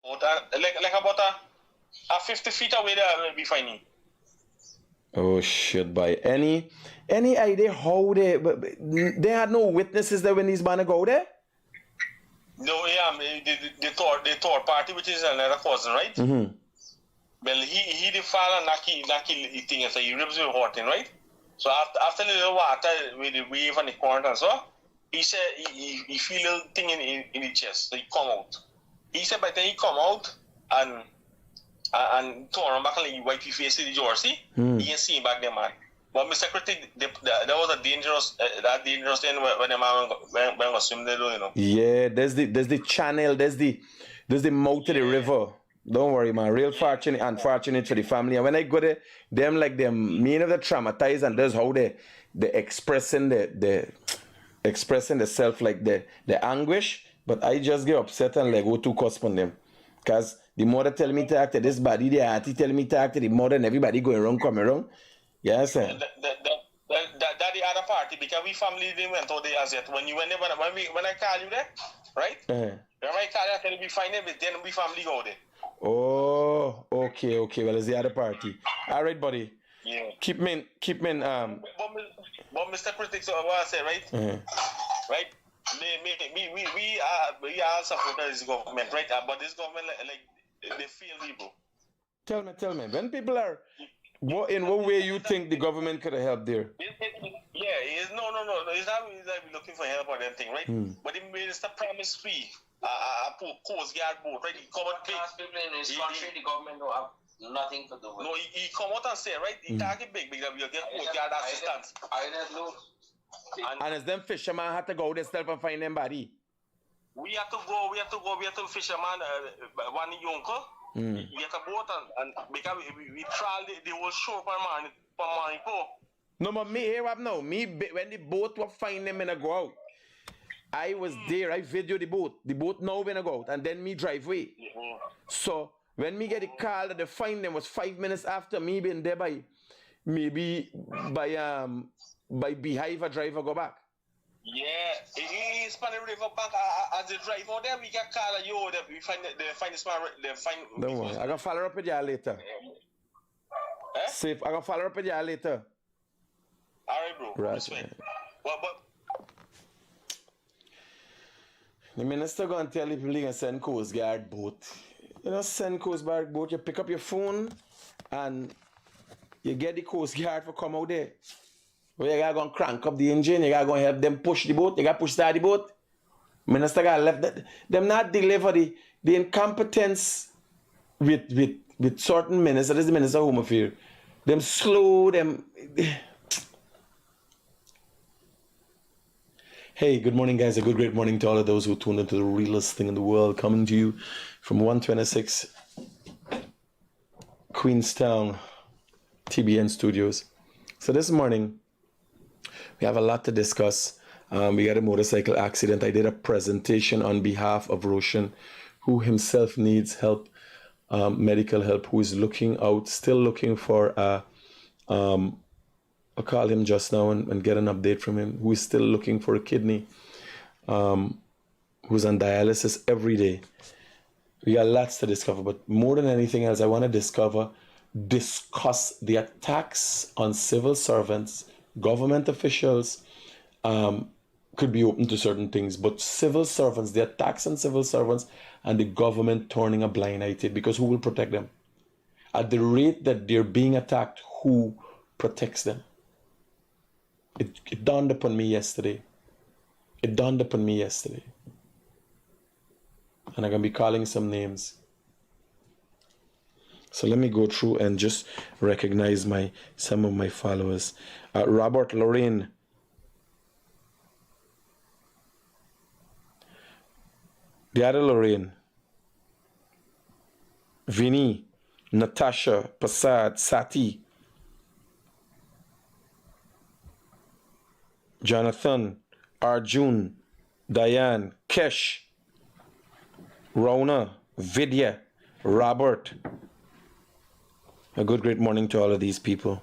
Like about a 50 feet away there will be finding. Oh shit! By any idea how they had no witnesses there when these man go there? No, yeah, the third party, which is another cousin, right? Mm-hmm. Well, he the father Naki thing, so he ribs with hurting, right? So after the little water with the wave and the current and so, he said he feel a little thing in the chest, so he come out. He said by the time he come out and turn back and he wipe his face in the jersey, he ain't see him back there, man. But Mr. Critic, that was a dangerous thing when the man when go swim there, you know. Yeah, there's the channel, there's the mouth of the river. Don't worry, man. Real unfortunate for the family. And when I go there, me of the traumatized, and that's how they expressing expressing the self, like the anguish. But I just get upset and like go to cusp on them. Cause the mother tell me to act this body, the auntie tell me to act the mother, and everybody going wrong, coming wrong. Yes, sir. That the other party, because we family didn't went out there as yet. When I call you there, right? When I call you, I tell you we find it, but then we family go there. Oh, okay. Well, it's the other party. All right, buddy. Yeah. Keep me. But Mr. Critic, so what I say, right? Right? We are supporting this government, right? But this government, like they feel evil. Tell me. When people are, in what way you think the government could have helped there? It's no. It's not like we're looking for help or anything, right? But the minister promised free Coast Guard boat, right? He come out big. People in this country, the government don't have nothing to do with. No, he come out and say, right? He target big that we'll get Coast Guard assistance. I don't know. And as them fishermen had to go themselves and find them body. We have to fisherman, one uncle. We get a boat and because we tried the whole shore per man. No, but me here up now. When the boat will find them and I go out. I was there. I videoed the boat. The boat now when I go out, and then me drive away. So when me get the call that they find them was 5 minutes after me being there by Beehive a driver go back. Yeah, in Spanish River Bank, as the driver out there, we can call you that we find the smart. Don't worry, I gonna follow up with you later. Safe. I gonna follow up with you later. Alright, bro. Right. But the minister gonna tell the people they can send Coast Guard boat. You know, send Coast Guard boat. You pick up your phone and you get the Coast Guard for come out there. Well, you gotta go and crank up the engine. You gotta go and help them push the boat. You gotta push start the boat. Minister gotta left that. Them not deliver the incompetence with certain ministers. That is the Minister of Home Affairs. Them slow them. Hey, good morning, guys. A great morning to all of those who tuned into the realest thing in the world, coming to you from 126 Queenstown TBN Studios. So this morning, we have a lot to discuss. We had a motorcycle accident. I did a presentation on behalf of Roshan, who himself needs help, medical help, who is still looking for I'll call him just now and get an update from him, who is still looking for a kidney, who's on dialysis every day. We got lots to discover, but more than anything else, I want to discuss the attacks on civil servants. Government officials could be open to certain things, but civil servants, the attacks on civil servants and the government turning a blind eye to it, because who will protect them? At the rate that they're being attacked, who protects them? It dawned upon me yesterday. And I'm going to be calling some names. So let me go through and just recognize some of my followers. Robert Lorraine. The other Lorraine. Vinny. Natasha. Prasad. Sati. Jonathan. Arjun. Diane. Kesh. Rona. Vidya. Robert. A great morning to all of these people.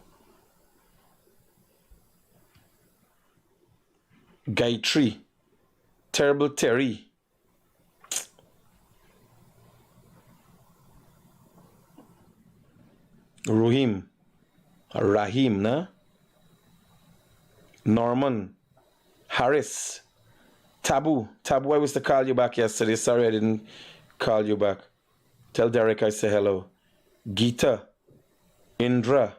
Gayatri. Terrible Terry. Rahim, nah? Norman, Harris, Tabu, I was to call you back yesterday. Sorry I didn't call you back. Tell Derek I say hello. Geeta, Indra,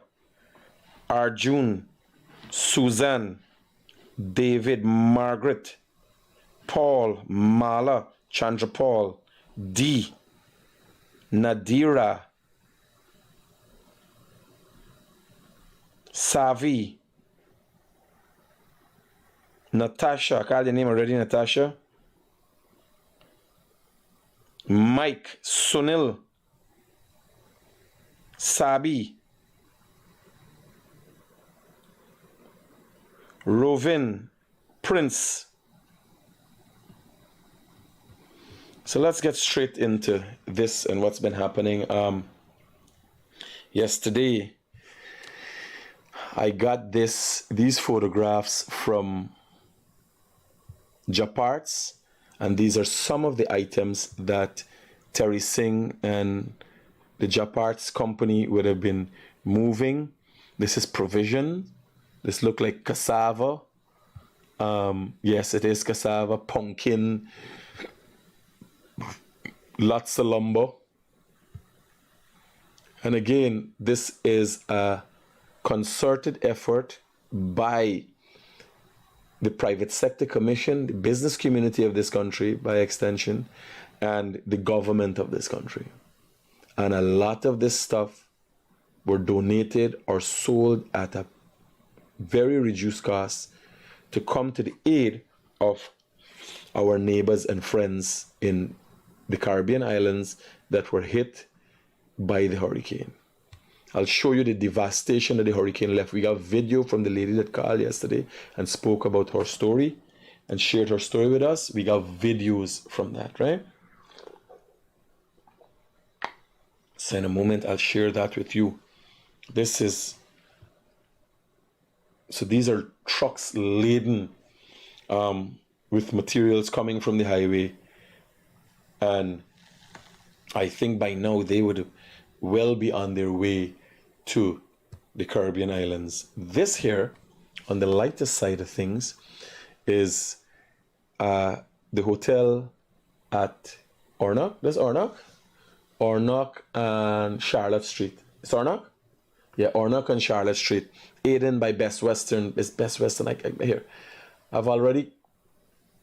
Arjun, Suzanne, David, Margaret, Paul, Mala, Chandra Paul, D, Nadira, Savi, Natasha, I called your name already, Natasha. Mike, Sunil, Sabi, Rovin, Prince. So let's get straight into this and what's been happening. Yesterday, I got these photographs from Japarts, and these are some of the items that Terry Singh and the Japarts company would have been moving. This is provision. This look like cassava. Yes, it is cassava, pumpkin, lots of lumber. And again, this is a concerted effort by the private sector commission, the business community of this country by extension, and the government of this country. And a lot of this stuff were donated or sold at a very reduced cost to come to the aid of our neighbors and friends in the Caribbean islands that were hit by the hurricane. I'll show you the devastation that the hurricane left. We got video from the lady that called yesterday and spoke about her story and shared her story with us. We got videos from that, right? So in a moment, I'll share that with you. So these are trucks laden with materials coming from the highway. And I think by now they would well be on their way to the Caribbean islands. This here, on the lighter side of things, is the hotel at Ornock. There's Ornock? Ornock and Charlotte Street. It's Ornock? Yeah, Ornock and Charlotte Street. Aided by Best Western. It's Best Western here. I've already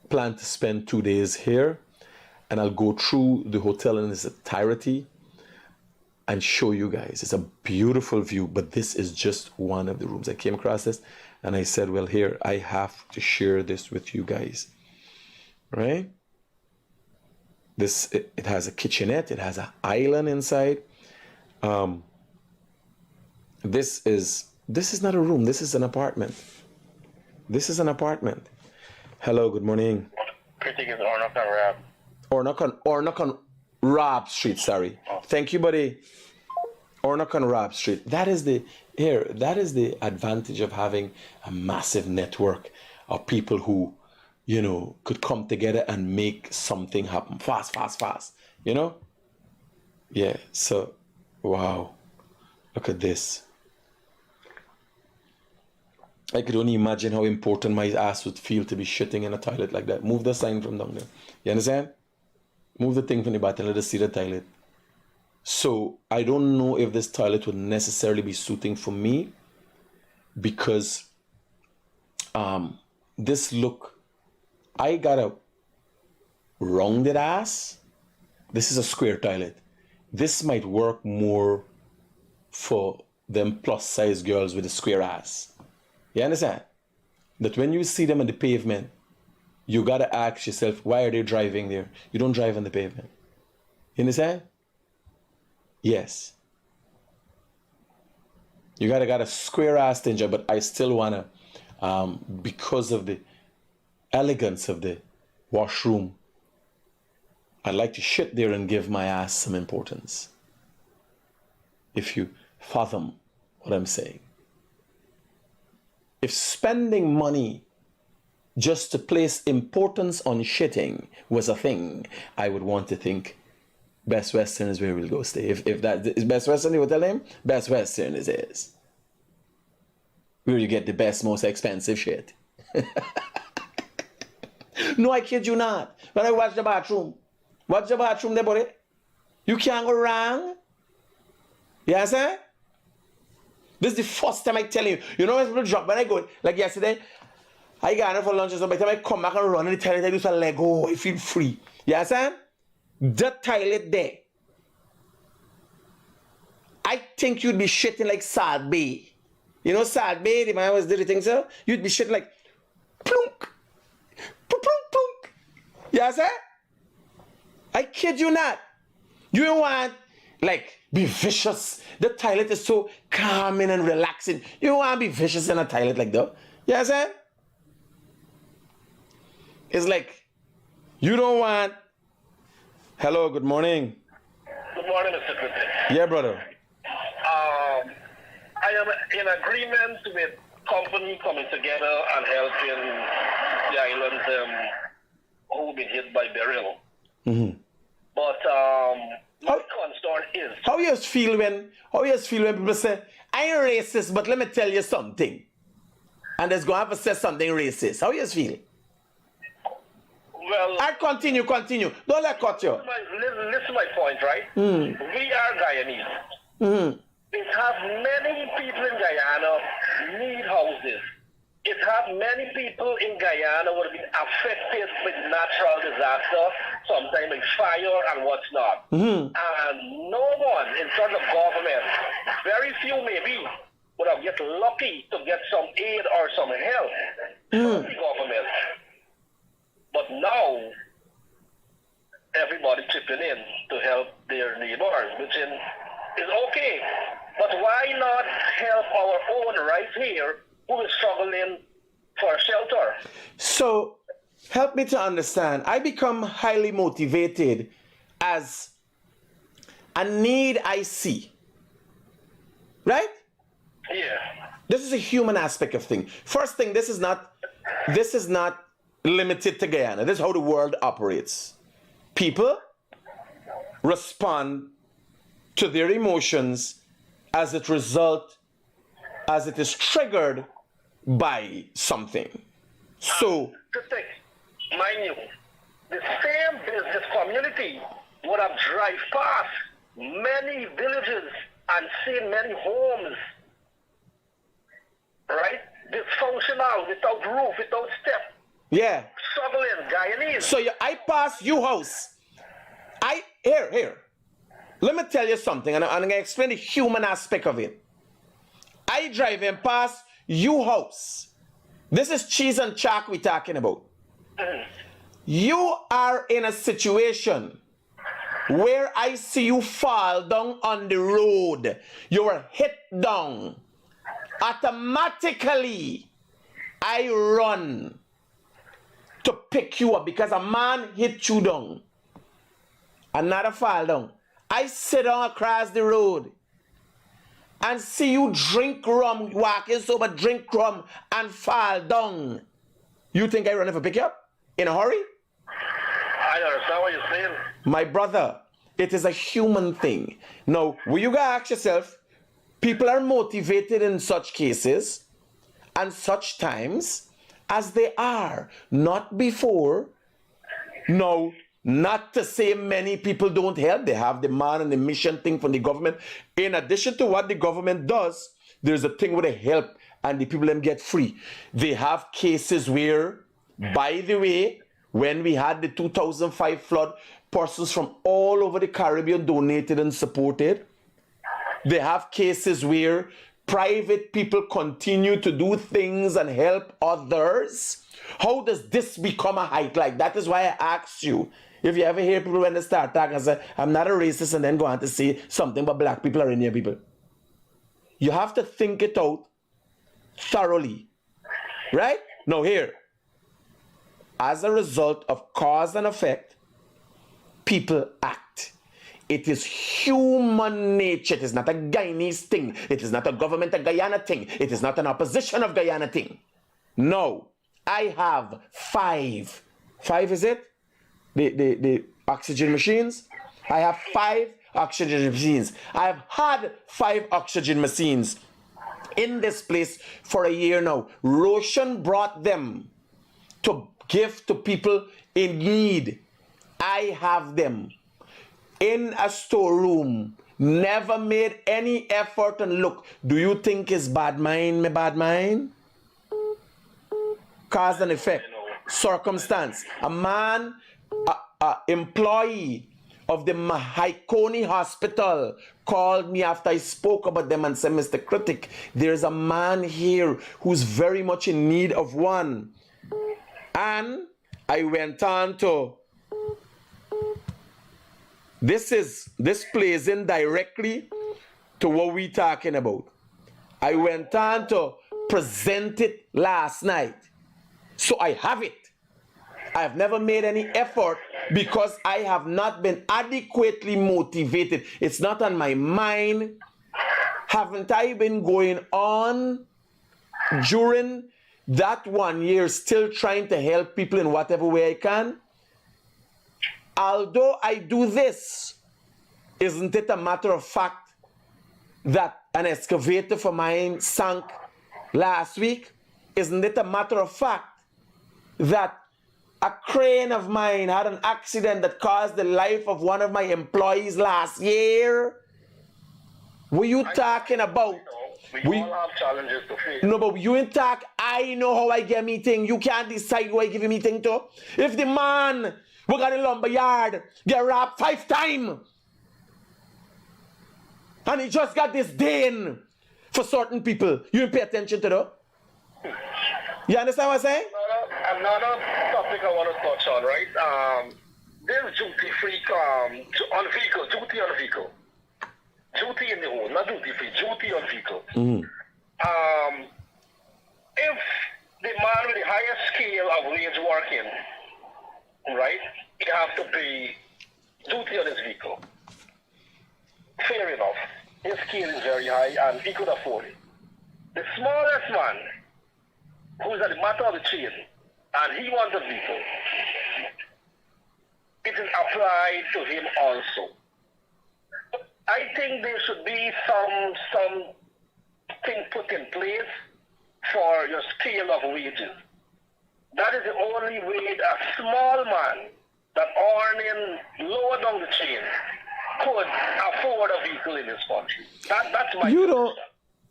planned to spend 2 days here, and I'll go through the hotel in its entirety and show you guys. It's a beautiful view, but this is just one of the rooms. I came across this and I said, well, here, I have to share this with you guys, right? It has a kitchenette. It has an island inside. This is not a room. This is an apartment. This is an apartment. Hello, good morning. Critic is Ornock and Rab. Ornock on Rob Street, sorry. Thank you, buddy. Ornock on Rob Street. That is the advantage of having a massive network of people who, could come together and make something happen fast, Yeah, so, wow. Look at this. I could only imagine how important my ass would feel to be shitting in a toilet like that. Move the sign from down there. You understand? Move the thing from the bottom, let us see the toilet. So I don't know if this toilet would necessarily be suiting for me, because I got a rounded ass. This is a square toilet. This might work more for them plus size girls with a square ass. You understand? That when you see them on the pavement, you gotta ask yourself, why are they driving there? You don't drive on the pavement. You understand? Yes. You got a square ass danger, but I still wanna, because of the elegance of the washroom, I'd like to shit there and give my ass some importance. If you fathom what I'm saying. If spending money just to place importance on shitting was a thing, I would want to think Best Western is where we'll go stay. If that is Best Western, you will tell him, Best Western is his. Where you get the best, most expensive shit. No, I kid you not. When I watch the bathroom there, buddy. You can't go wrong. You understand? This is the first time I tell you. You know when people drop, when I go, like yesterday, I got enough for lunch, so by the time I come back and run in the toilet, I just let go. I feel free. You understand? The toilet there. I think you'd be shitting like Salt Bay. You know Salt Bay, the man was did the thing, so you'd be shitting like plunk. Plunk, plunk. You understand? I kid you not. You don't want, like, be vicious. The toilet is so calming and relaxing. You don't want to be vicious in a toilet like that. You understand? It's like, you don't want... Hello, good morning. Good morning, Mr. Critic. Yeah, brother. I am in agreement with company coming together and helping the islands who've been hit by burial. Mm-hmm. But my concern is... How you feel when people say, I ain't racist, but let me tell you something. And there's going to have to say something racist. How you feel? Well... I continue. Don't let cut you. Listen to my point, right? Mm. We are Guyanese. Mm-hmm. It has many people in Guyana need houses. It has many people in Guyana who have been affected with natural disaster, sometimes with fire and what's not. Mm-hmm. And no one in terms of government, very few maybe, would have get lucky to get some aid or some help from the government. But now, everybody chipping in to help their neighbors, which is okay. But why not help our own right here who is struggling for shelter? So, help me to understand. I become highly motivated as a need I see. Right? Yeah. This is a human aspect of things. First thing, this is not limited to Guyana. This is how the world operates. People respond to their emotions as it is triggered by something. So, mind you, the same business community would have drive past many villages and seen many homes, right? Dysfunctional, without roof, without step. yeah. Struggling, Guyanese. So I pass your house. Here. Let me tell you something, and I'm going to explain the human aspect of it. I drive in past your house. This is cheese and chalk we're talking about. You are in a situation where I see you fall down on the road. You were hit down. Automatically, I run to pick you up because a man hit you down. Another fall down. I sit down across the road and see you drink rum, walking sober, drink rum, and fall down. You think I run if I pick you up? In a hurry? I understand what you're saying. My brother, it is a human thing. Now, you gotta ask yourself, people are motivated in such cases and such times as they are, not before. No, not to say many people don't help. They have the man and the mission thing from the government. In addition to what the government does, there's a thing where they help and the people them get free. They have cases where, by the way, when we had the 2005 flood, persons from all over the Caribbean donated and supported. They have cases where private people continue to do things and help others. How does this become a hike like that? Is why I asked you. If you ever hear people when they start talking and say, I'm not a racist, and then go on to say something but black people are in here, people. You have to think it out thoroughly. Right? Now here, as a result of cause and effect, people act. It is human nature. It is not a Guyanese thing. It is not a government of Guyana thing. It is not an opposition of Guyana thing. No. I have five is it? The oxygen machines. I have 5 oxygen machines. I've had 5 oxygen machines in this place for a year now. Roshan brought them to give to people in need. I have them in a storeroom. Never made any effort and look. Do you think it's bad mind, me bad mind? Cause and effect. Circumstance. A man, a employee of the Mahaikoni Hospital called me after I spoke about them and said, Mr. Critic, there's a man here who's very much in need of one. And I went on to, this plays in directly to what we're talking about. I went on to present it last night. So I have it. I have never made any effort because I have not been adequately motivated. It's not on my mind. Haven't I been going on during that 1 year still trying to help people in whatever way I can? Although I do this, isn't it a matter of fact that an excavator for mine sank last week? Isn't it a matter of fact that a crane of mine had an accident that caused the life of one of my employees last year? What you talking about? We all have challenges to face. No, but you ain't talk. I know how I get me thing. You can't decide who I give me thing to. If the man who got a lumber yard get robbed 5 times and he just got this disdain for certain people, you ain't pay attention to that. You understand what I'm saying? Another topic I want to touch on, right? There's duty free on vehicle, duty on vehicle. Duty in the home, not duty free, duty on vehicle. If the man with the highest scale of wage working, right, he has to pay duty on his vehicle. Fair enough. His scale is very high and he could afford it. The smallest man, who is at the bottom of the chain, and he wants a vehicle, it is applied to him also. I think there should be some thing put in place for your scale of wages. That is the only way that a small man that earning lower down the chain could afford a vehicle in this country. That's my You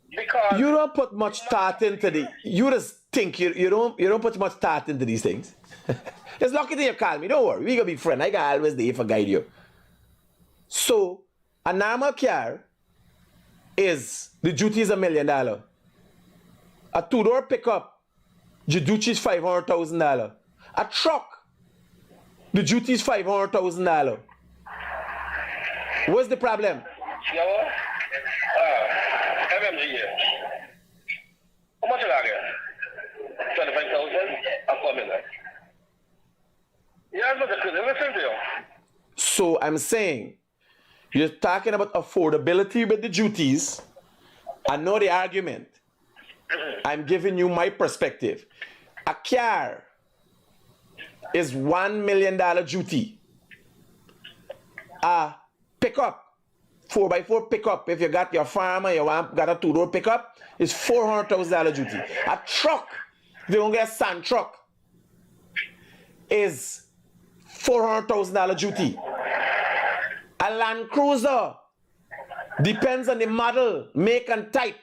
because you don't put much thought into the. You just think you don't put much thought into these things. Just lucky that you call me. Don't worry, we gonna be friends. I got always there for guide you. So a normal car is the duty is $1 million. A 2-door pickup, the duty is $500,000. A truck, the duty is $500,000. What's the problem? no, MMG. How much are you? 25,000. I'm coming there. Yeah, listen to you. So I'm saying, you're talking about affordability with the duties. I know the argument. I'm giving you my perspective. A car is $1 million duty. A pickup, 4x4 pickup, if you got your farm and you got a 2-door pickup, is $400,000 duty. A truck, if you don't get a sand truck, is $400,000 duty. A Land Cruiser, depends on the model, make and type,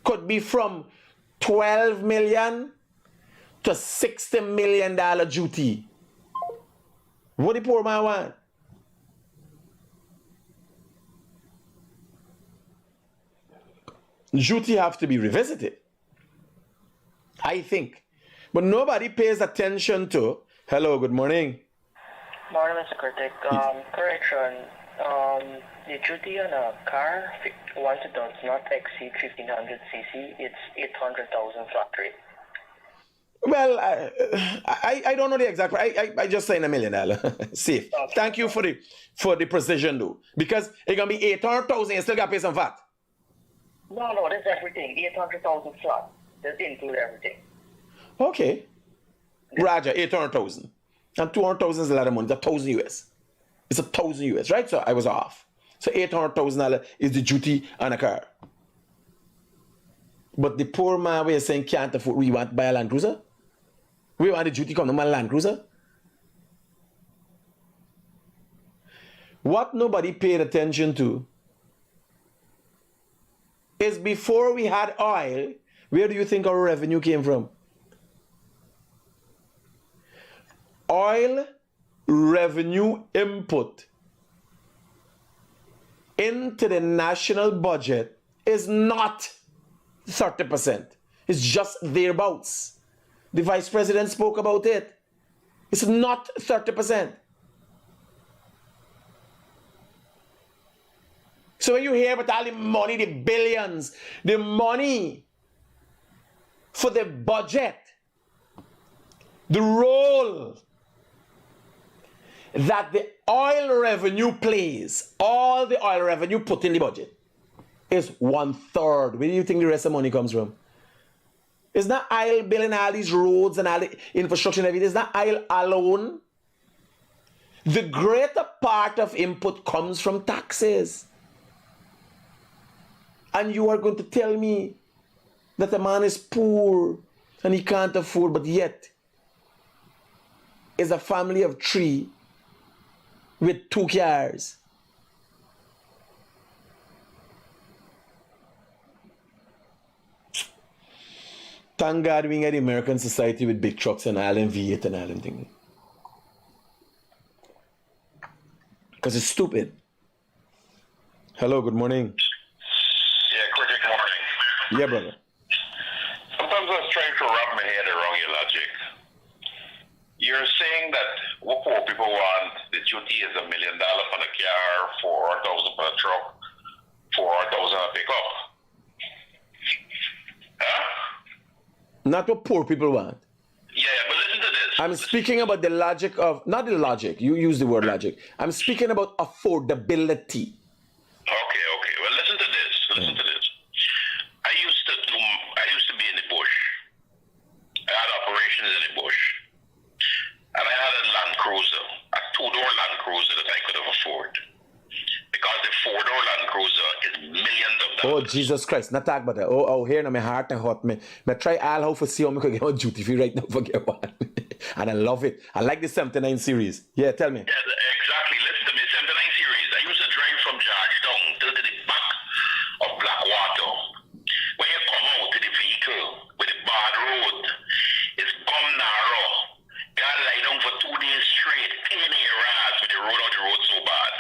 could be from $12 million to $60 million duty. What the poor man want? Duty have to be revisited, I think. But nobody pays attention to, hello, good morning. Morning, Mr. Critic. Correction. The duty on a car, once it does not exceed 1500 cc, it's 800,000 flat rate. Well, I don't know the exact. I just saying $1 million. Safe. Okay. Thank you for the precision, though, because it's gonna be 800,000. You still gotta pay some VAT. No, that's everything. 800,000 flat. That include everything. Okay. Roger, 800,000. And 200,000 is a lot of money. That's 1,000 US. It's $1,000 US, right? So I was off. So $800,000 is the duty on a car. But the poor man we are saying can't afford. We want to buy a Land Cruiser. We want the duty come to my Land Cruiser. What nobody paid attention to is before we had oil, where do you think our revenue came from? Oil revenue input into the national budget is not 30%. It's just thereabouts. The vice president spoke about it. It's not 30%. So when you hear about all the money, the billions, the money for the budget, the role that the oil revenue plays, all the oil revenue put in the budget, is 1/3. Where do you think the rest of the money comes from? It's not oil building all these roads and all the infrastructure and everything. It's not oil alone. The greater part of input comes from taxes. And you are going to tell me that a man is poor and he can't afford, but yet is a family of 3 with 2 cars. Thank God we had the American society with big trucks and all them V8 and all them things. Because it's stupid. Hello, good morning. Yeah, Critic, morning. Yeah, brother. Sometimes I was trying to wrap my head around your logic. You're saying that what poor people want, the duty is $1 million for a car, $4,000 for a truck, $4,000 a pickup. Huh? Not what poor people want. Yeah, but listen to this. I'm speaking about the logic of, not the logic, you use the word logic. I'm speaking about affordability. Okay. Well, listen to this. Listen to this. I used to be in the bush. I had operations in the bush. And I had a Land Cruiser, a 2-door Land Cruiser that I could have afforded. Because the 4-door Land Cruiser is millions of dollars. Oh, Jesus Christ. Not talk about that. Oh, here now my heart and hot. Me try all how for see how I could get on duty free right now for get one. And I love it. I like the 79 series. Yeah, tell me. Yeah, exactly. Listen to me. 79 series. I used to drive from Georgetown till to the back of Blackwater. When you come out to the vehicle with the bad road, it's bum narrow. You gotta lie down for 2 days straight, pain in your ass with the road so bad.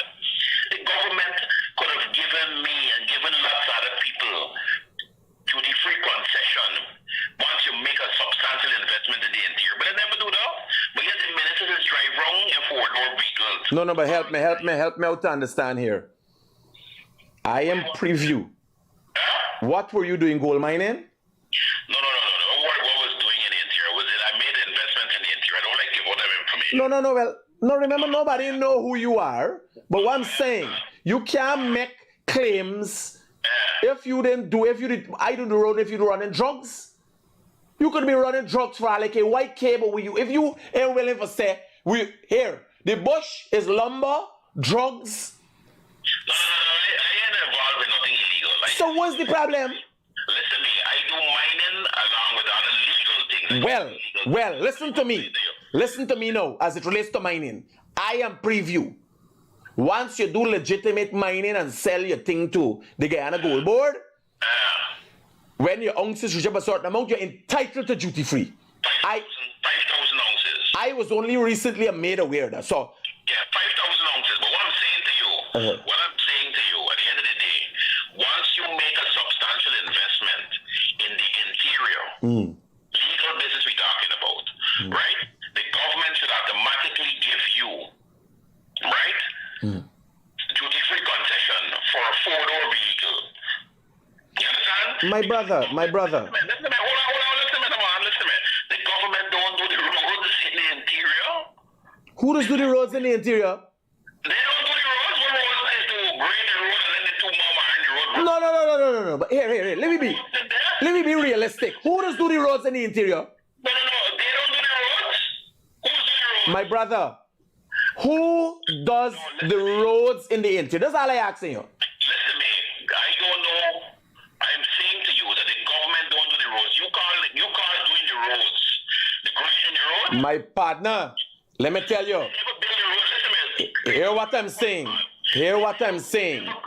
The government could have given me and given lots of other people duty-free concession once you make a substantial investment in the interior. But they never do that. But yet the ministers drive wrong in 4-door vehicles. No, but help me out to understand here. I am preview. Huh? What were you doing, gold mining? No. Don't worry what I was doing in the interior. I made an investment in the interior. I don't like to give out that information. No. Well, no, remember, nobody know who you are. But what I'm saying, you can't make claims if you did I do the road if you're running drugs. You could be running drugs for like a white cable with you. If you ain't willing to say, the bush is lumber, drugs. No, I ain't involved in nothing illegal. So what's the problem? Listen to me, I do mining along with other legal things. Well, listen to me. Listen to me now as it relates to mining. I am preview. Once you do legitimate mining and sell your thing to the Guyana Gold Board, when your ounces reach up a certain amount, you're entitled to duty free. 5,000 ounces. I was only recently made aware of that. So yeah, 5,000 ounces. But what I'm saying to you, at the end of the day, once you make a substantial investment in the interior, legal business we're talking about, right? The government should automatically give you, right, duty-free concession for a 4-door vehicle. You understand? My brother. Listen to me. Hold on. Listen to me. The government don't do the roads in the interior. Who does do the roads in the interior? They don't do the roads. What roads is to grade the road and then they do more in the road. No. But here. Let me be realistic. Who does do the roads in the interior? No. They don't do the roads. Who's doing the roads? My brother. Who does the roads in the interior? That's all I asking you. Listen, man, I don't know. I'm saying to you that the government don't do the roads. You call doing the roads. The grading the road. My partner, let me tell you. They never build the roads. Listen, man. Hear what I'm saying. Hear what I'm saying. They never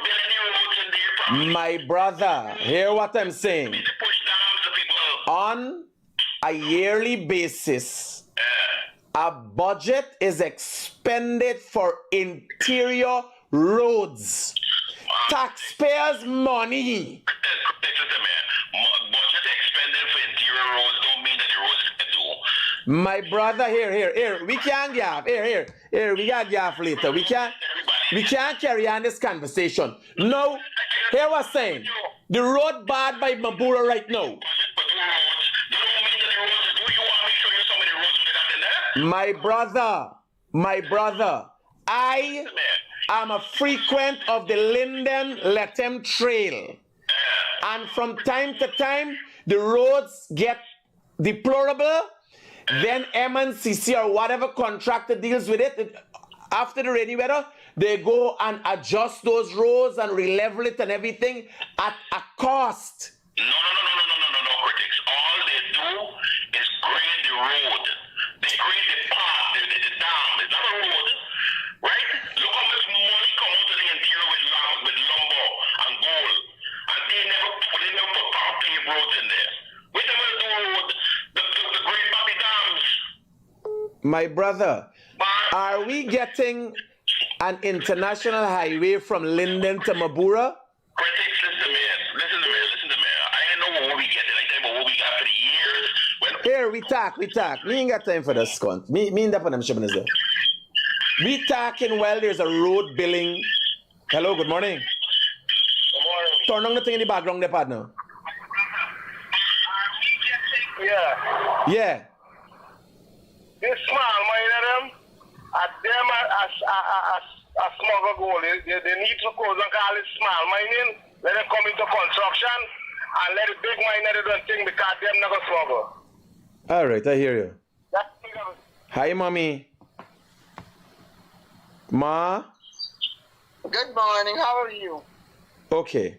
build any roads in their property. My brother, hear what I'm saying. They push dams to people. On a yearly basis, a budget is expended for interior roads. Taxpayers' money. Listen, man. Budget expended for interior roads don't mean that the roads is do. My brother, here. We can't gaff. Here. We got gaff later. We can't carry on this conversation. No. Hear what I'm saying. The road bad by Mabura right now. My brother, I am a frequent of the Linden Lethem Trail. And from time to time, the roads get deplorable. Then MNCC or whatever contractor deals with it, after the rainy weather, they go and adjust those roads and relevel it and everything at a cost. No, critics. All they do is grade the road. They grade the path, the dam. It's not a road, right? Look how much money come out of the interior with lumber and gold. And they never put paved roads in there. We never do road. The great Bobby dams. My brother, are we getting an international highway from Linden to Mabura? Critics, listen to me. I know what we get. I tell you what we got for the years. Here, we talk. We ain't got time for this cunt. Me in that one, I'm there. We talking while there's a road billing. Hello, good morning. Good morning. Turn on the thing in the background there, partner. Yeah. This small mine of them, at them a smuggle gold. They need to close and call it small mining. Let them come into construction and let the big miner do the thing because them not going to smuggle. All right, I hear you. Hi, mommy. Ma? Good morning. How are you? Okay.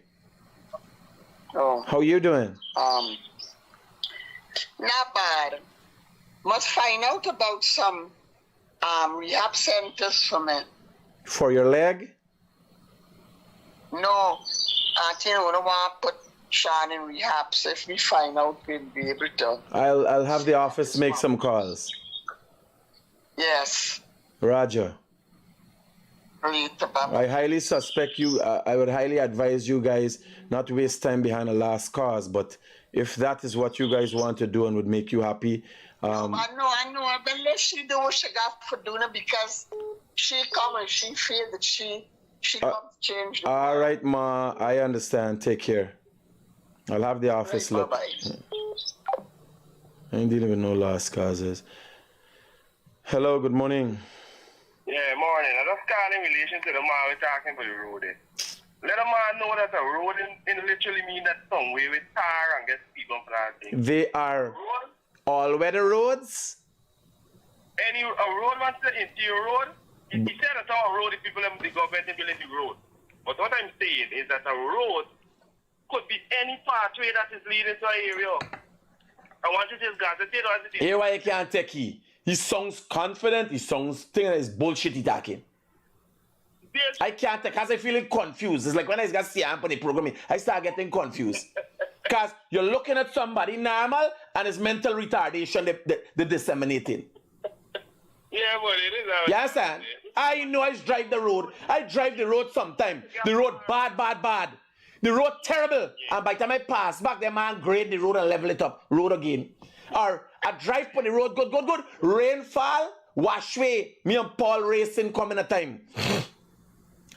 Oh. How you doing? Not bad. Must find out about some rehab centers for me. For your leg? No. I think I want to put Sean in rehab, so if we find out, we'll be able to. I'll have the office make some calls. Yes. Roger. Later, Baba. I highly suspect you. I would highly advise you guys not to waste time behind a last cause. But if that is what you guys want to do and would make you happy, I know. But let she do what she got for doing it because she come and she feel that she comes to change. All right, Ma. I understand. Take care. I'll have the office look. Bye-bye. I ain't dealing with no last causes. Hello. Good morning. Yeah, morning. I just call in relation to the man we're talking about the road. Let a man know that a road in literally mean that somewhere with tar and get people planting. They are all-weather roads? A road wants to interior road. He said that our road, the people the government building the road. But what I'm saying is that a road could be any pathway that is leading to an area. And once it is gazetted or it is... Here why you can't take he sounds confident, he sounds thinking that it's bullshit he talking. I can't take because I feel confused. It's like when I got see on the programming, I start getting confused. Because you're looking at somebody normal and it's mental retardation they disseminating. Yeah, but it is how you understand? I know I drive the road. I drive the road sometime. The road bad. The road terrible. Yeah. And by the time I pass back, the man grade the road and level it up. Road again. Or I drive on the road, good. Rainfall, wash away. Me and Paul racing coming a time.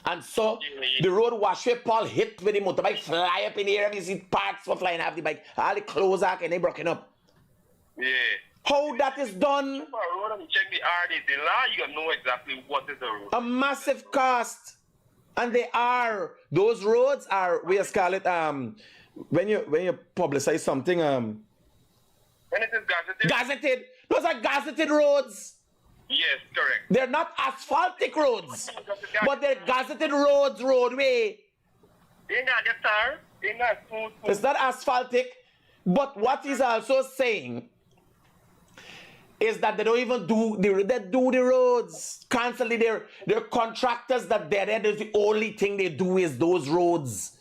And so the road wash away, Paul hit with the motorbike, fly up in the air, and you see parts for flying off the bike. All the clothes are and they broken up. Yeah. How that is done? For a road and check the RDT law, you gotta know exactly what is the road. A massive cost. And they are. Those roads are, we call it, when you publicize something, when it is gazetted? Gazetted. Those are gazetted roads. Yes, correct. They're not asphaltic roads, but they're gazetted roadway. They not the tar. They not smooth. It's not asphaltic, but what he's also saying is that they don't even do the roads constantly. They're contractors that they're there. The only thing they do is those roads.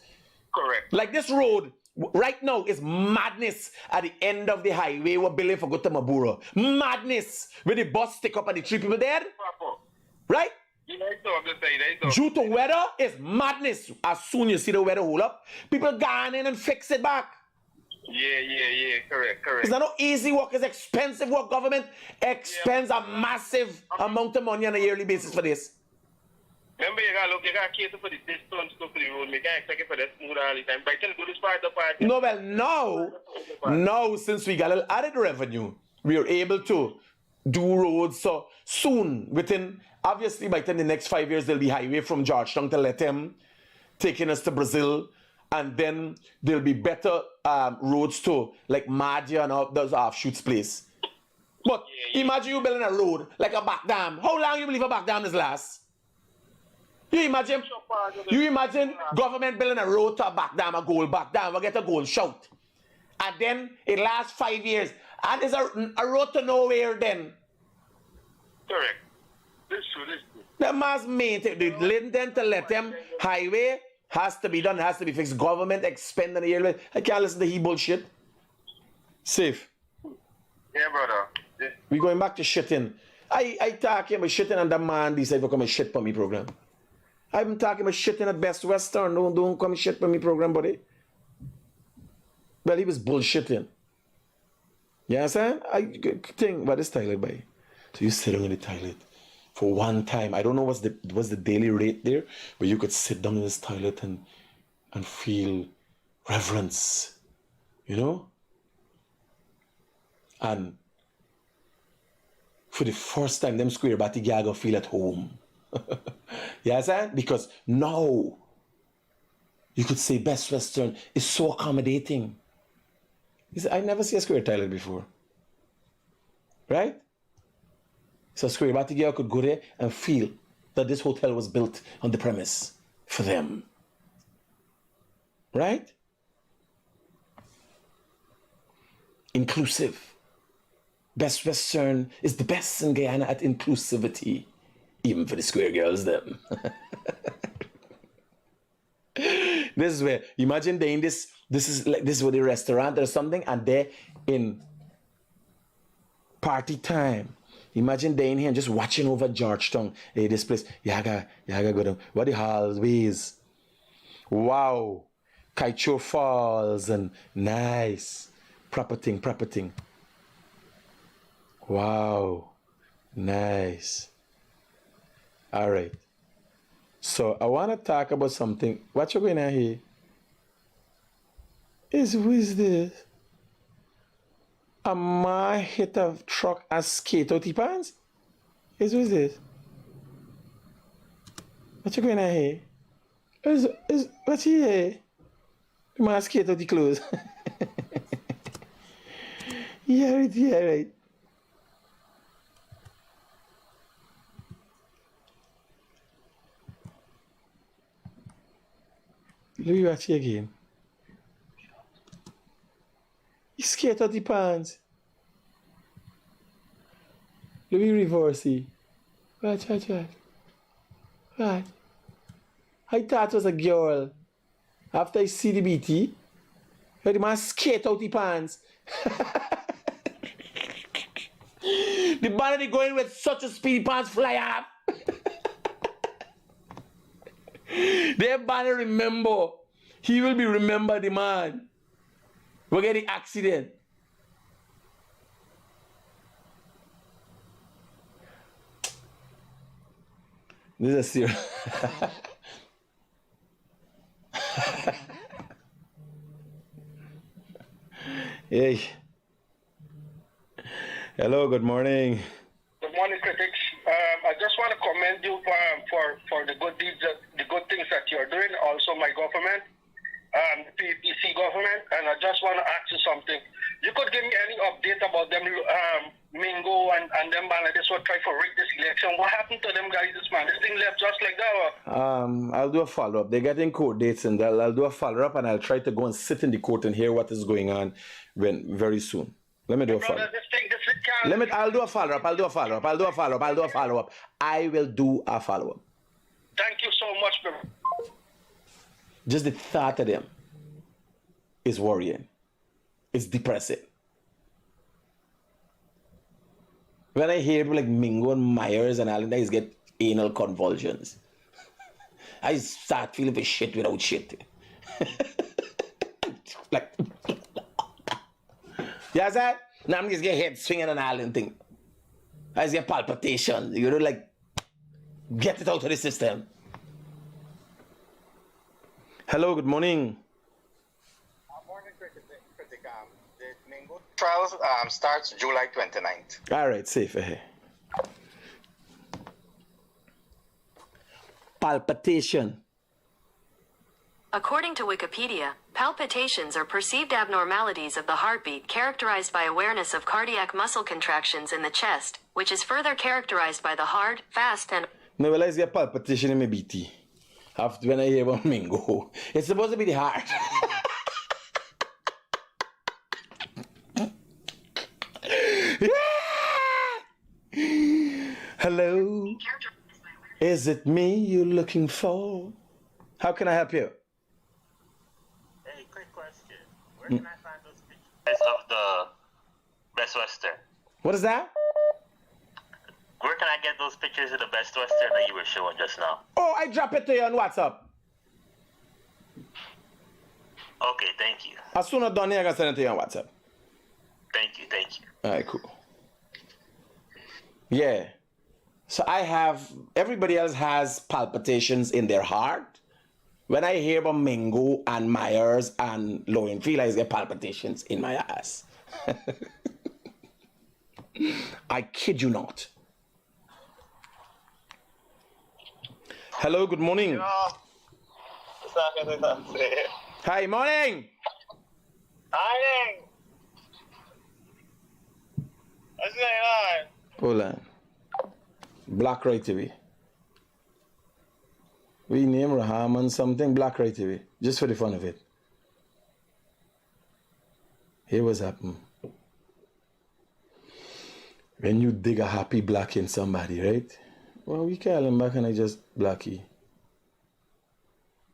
Correct. Like this road right now is madness at the end of the highway. We're building for go to Mabura. Madness with the bus stick up and the 3 people dead. Right? Due to weather, it's madness. As soon as you see the weather hold up, people go in and fix it back. Yeah. Correct. It's not no easy work, it's expensive work. Government expends a massive amount of money on a yearly basis for this. Remember, you gotta cater for the distance to the road. You can't expect it for the smooth all the time. But I tell you, this part of the park. No, well, now, since we got a little added revenue, we are able to do roads. So soon, obviously, by the next 5 years, there'll be highway from Georgetown to Lethem, taking us to Brazil. And then there'll be better roads to like Madia and all those offshoots place. But imagine you building a road like a back dam. How long you believe a back dam is last? You imagine government building a road to a back dam, a gold back dam, we get a gold shout. And then it lasts 5 years. And it's a road to nowhere then. Correct. This is true. The must maintain the Linden to Lethem highway. Has to be done, has to be fixed. Government expending a year. I can't listen to he bullshit. Safe. Yeah, brother. We going back to shitting. I talking about shitting and the man decided to come and shit for me program. I'm talking about shitting at Best Western. Don't come and shit for me program, buddy. Well, he was bullshitting. You understand? I think about this toilet, boy. So you sit down in the toilet. For one time, I don't know what's the daily rate there, but you could sit down in this toilet and feel reverence, you know? And for the first time, them square batty gaga feel at home. You understand? Because now you could say Best Western is so accommodating. I never see a square toilet before. Right? So Square Batty girl could go there and feel that this hotel was built on the premise for them. Right? Inclusive. Best Western is the best in Guyana at inclusivity. Even for the square girls, them. This is where, imagine they're in this is where the restaurant or something, and they're in party time. Imagine they in here and just watching over Georgetown. Hey, this place, yaga go down. What the hallways? Wow. Kaicho Falls and nice. Proper thing. Wow. Nice. All right. So I want to talk about something. What you going to hear? Who is this? A man hit a truck and skate out the pants? Who is this? What you going to hear? What's he here? The man skate out the clothes. Yeah, right. Let me watch it again. He skate out the pants. Let me reverse it. Watch. I thought it was a girl. After I see the BT, the man skate out the pants. The banner going with such a speed, pants fly up. Their banner remember. He will be remembered, the man. We'll get the accident. This is a serious. Hey. Hello, good morning. Good morning, critics. I just want to commend you for the good deeds, the good things that you're doing. Also, my government, the PPC government, and I just want to ask you something. You could give me any update about them, Mingo and them, and this will try to rig the election. What happened to them guys, man? This thing left just like that. I'll do a follow-up. They're getting court dates, and I'll do a follow-up, and I'll try to go and sit in the court and hear what is going on very soon. Let me do a follow-up. I'll do a follow-up. I will do a follow-up. Thank you so much, bro. Just the thought of them is worrying. It's depressing. When I hear people like Mingo and Myers and all that, I get anal convulsions. I start feeling for shit without shit. Like, you know what? Now I'm just get head swinging and all that thing. I just get palpitation. You know, like, get it out of the system. Hello, good morning. Morning, Critic. The Mingo trials starts July 29th. All right, safe ahead. Palpitation. According to Wikipedia, palpitations are perceived abnormalities of the heartbeat characterized by awareness of cardiac muscle contractions in the chest, which is further characterized by the hard, fast, and... No, well, I get palpitation in my BT. After when I hear about Mingo. It's supposed to be the heart. Hello? Is it me you're looking for? How can I help you? Hey, quick question. Where can I find those pictures of the Best Western? What is that? Where can I get those pictures of the Best Western that you were showing just now? Oh, I drop it to you on WhatsApp. Okay, thank you. As soon as I'm done here, I can send it to you on WhatsApp. Thank you. All right, cool. Yeah. So everybody else has palpitations in their heart. When I hear about Mingo and Myers and Lowenfield, I get palpitations in my ass. I kid you not. Hello, good morning. Hi, morning. What's going on? Hold on. Black right away. We name Rahman something, black right away. Just for the fun of it. Here what's happened. When you dig a happy black in somebody, right? Well, we call him back and I just blacky.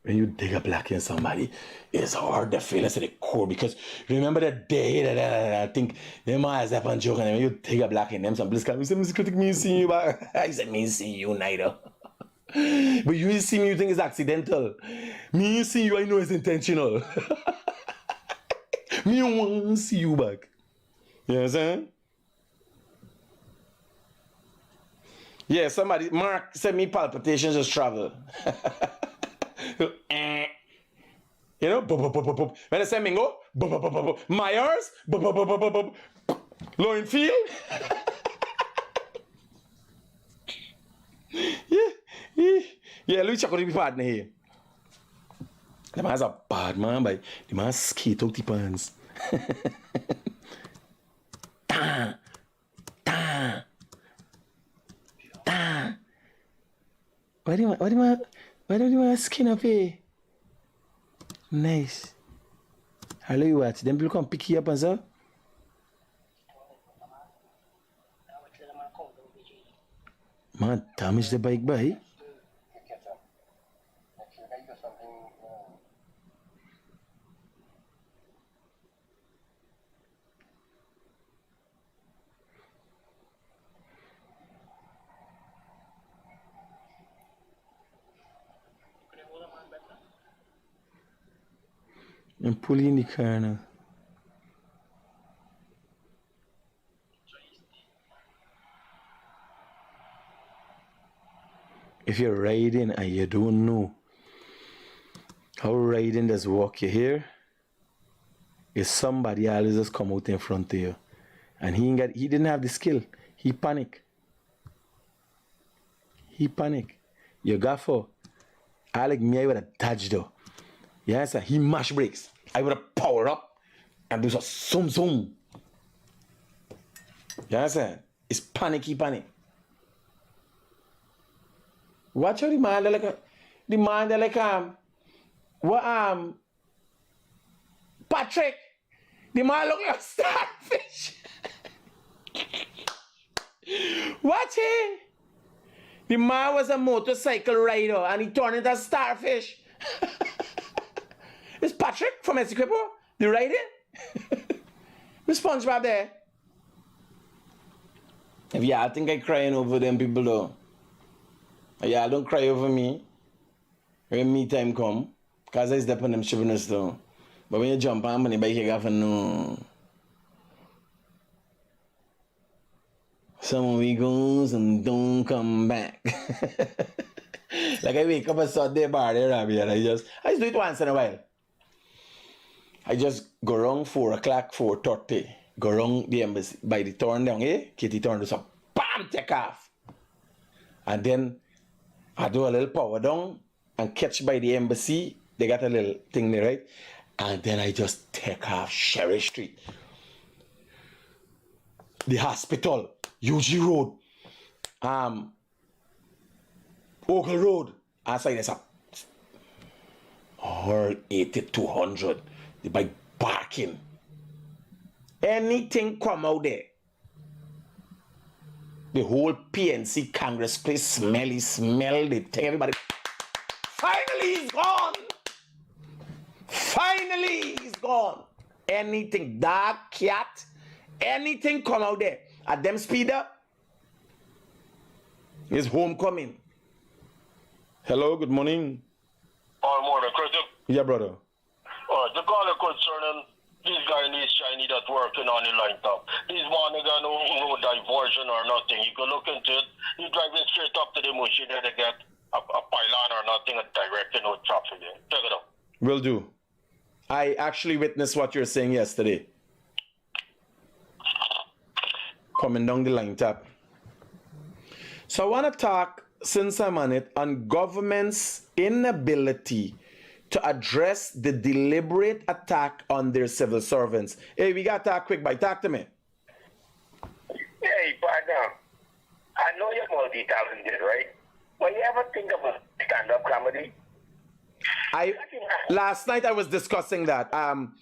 When you dig a black in somebody, it's hard to feel it to the core because remember that day that I think them eyes up and joking and when you dig a black in them, some police come and say, Mr. Critic, me see you back. I said, me see you neither. But you see me, you think it's accidental. Me see you, I know it's intentional. Me want to see you back. You know what I'm saying? Yeah, Mark said me palpitations just travel. You know, when I say Mingo, Myers, Lowenfield. Yeah, Louis Chaco be partner here. The man's a bad man, but the man skate out the pants. Why don't you want skin up here? Nice. Hello, you watch. Them people come pick you up and so. Man, damage the bike by. And pull in the car now. If you're riding and you don't know how riding does work, you hear? If somebody else just come out in front of you and he didn't have the skill, he panic. You got for I like me, I would have touched though. Yes, sir. He mash brakes. I would have power up and do some zoom. Yes, sir. It's panic. Watch out the man like Patrick, the man look like a starfish. Watch it. The man was a motorcycle rider and he turned into a starfish. It's Patrick from Essequibo, the rider. The SpongeBob there. If y'all think I crying over them people though, y'all don't cry over me. When me time come, cause I step on them shiverness though. But when you jump on money bike, you got to know. Some we goes and don't come back. Like I wake up and saw the bar there, and I just do it once in a while. I just go around 4 o'clock, 4:30. Go around the embassy by the turn down, Kitty turn to some bam, take off. And then I do a little power down and catch by the embassy. They got a little thing there, right? And then I just take off Sherry Street. The hospital, UG Road, Ogle Road. Outside there's a all 80 200. The bike barking. Anything come out there. The whole PNC Congress place smelly smell. They tell everybody. Finally he's gone. Finally he's gone. Anything dark cat, anything come out there. At them speed up. It's homecoming. Hello, good morning. All morning, Critic. Yeah, brother. The call concerning these Guyanese Chinese that working on the line top. These morning got no diversion or nothing. You can look into it. You driving straight up to the machine and they get a pylon or nothing and directing no traffic there. Check it out. Will do. I actually witnessed what you were saying yesterday. Coming down the line tap. So I want to talk, since I'm on it, on government's inability to address the deliberate attack on their civil servants. Hey, we got to talk quick, but talk to me. Hey, partner. I know you're multi-talented, right? But you ever think of a stand-up comedy? Last night I was discussing that. I'm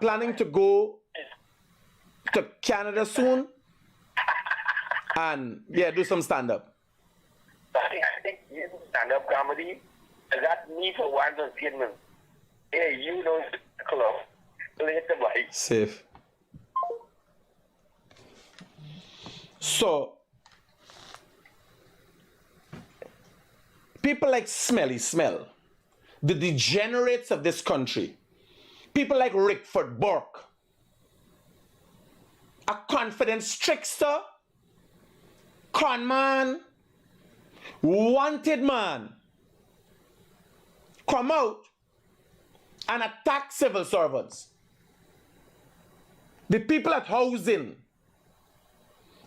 planning to go to Canada soon and do some stand-up. I think you do stand-up comedy. I got me for once and saying, hey, you know the club. Play the bike. Safe. So people like Smelly Smell, the degenerates of this country, people like Rickford Burke, a confidence trickster, con man, wanted man, come out and attack civil servants. The people at housing,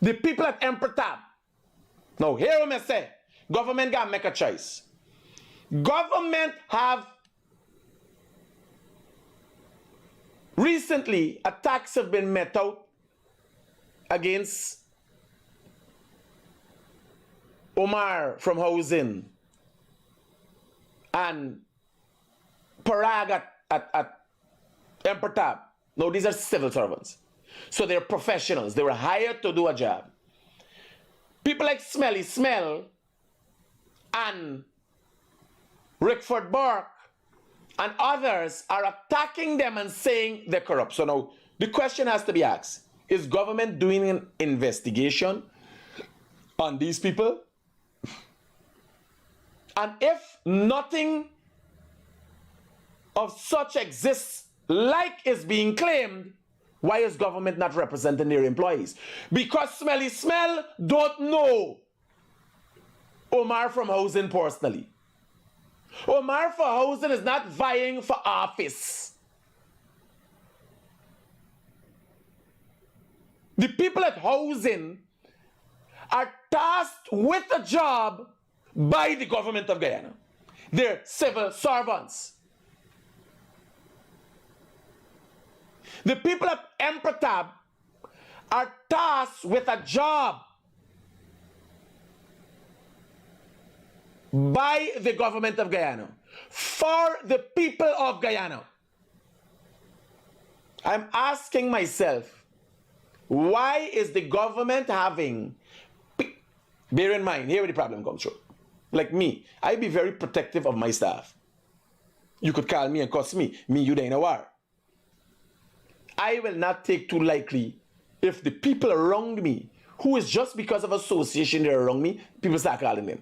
the people at Emperor Tab. Now, hear what I say. Government got to make a choice. Government have recently attacks have been met out against Omar from housing and Parag at Emperor Tab. No, these are civil servants. So they're professionals. They were hired to do a job. People like Smelly Smell and Rickford Burke and others are attacking them and saying they're corrupt. So now the question has to be asked, is government doing an investigation on these people? And if nothing of such exists like is being claimed, why is government not representing their employees? Because Smelly Smell don't know Omar from housing personally. Omar for housing is not vying for office. The people at housing are tasked with a job by the government of Guyana. They're civil servants. The people at Emperor Tab are tasked with a job. by the government of Guyana, for the people of Guyana. I'm asking myself, why is the government having... Bear in mind, here where the problem comes from. Like me, I be very protective of my staff. You could call me and cuss me. Me, you, they in a war. I will not take too lightly if the people around me, who is just because of association they're around me, people start calling them.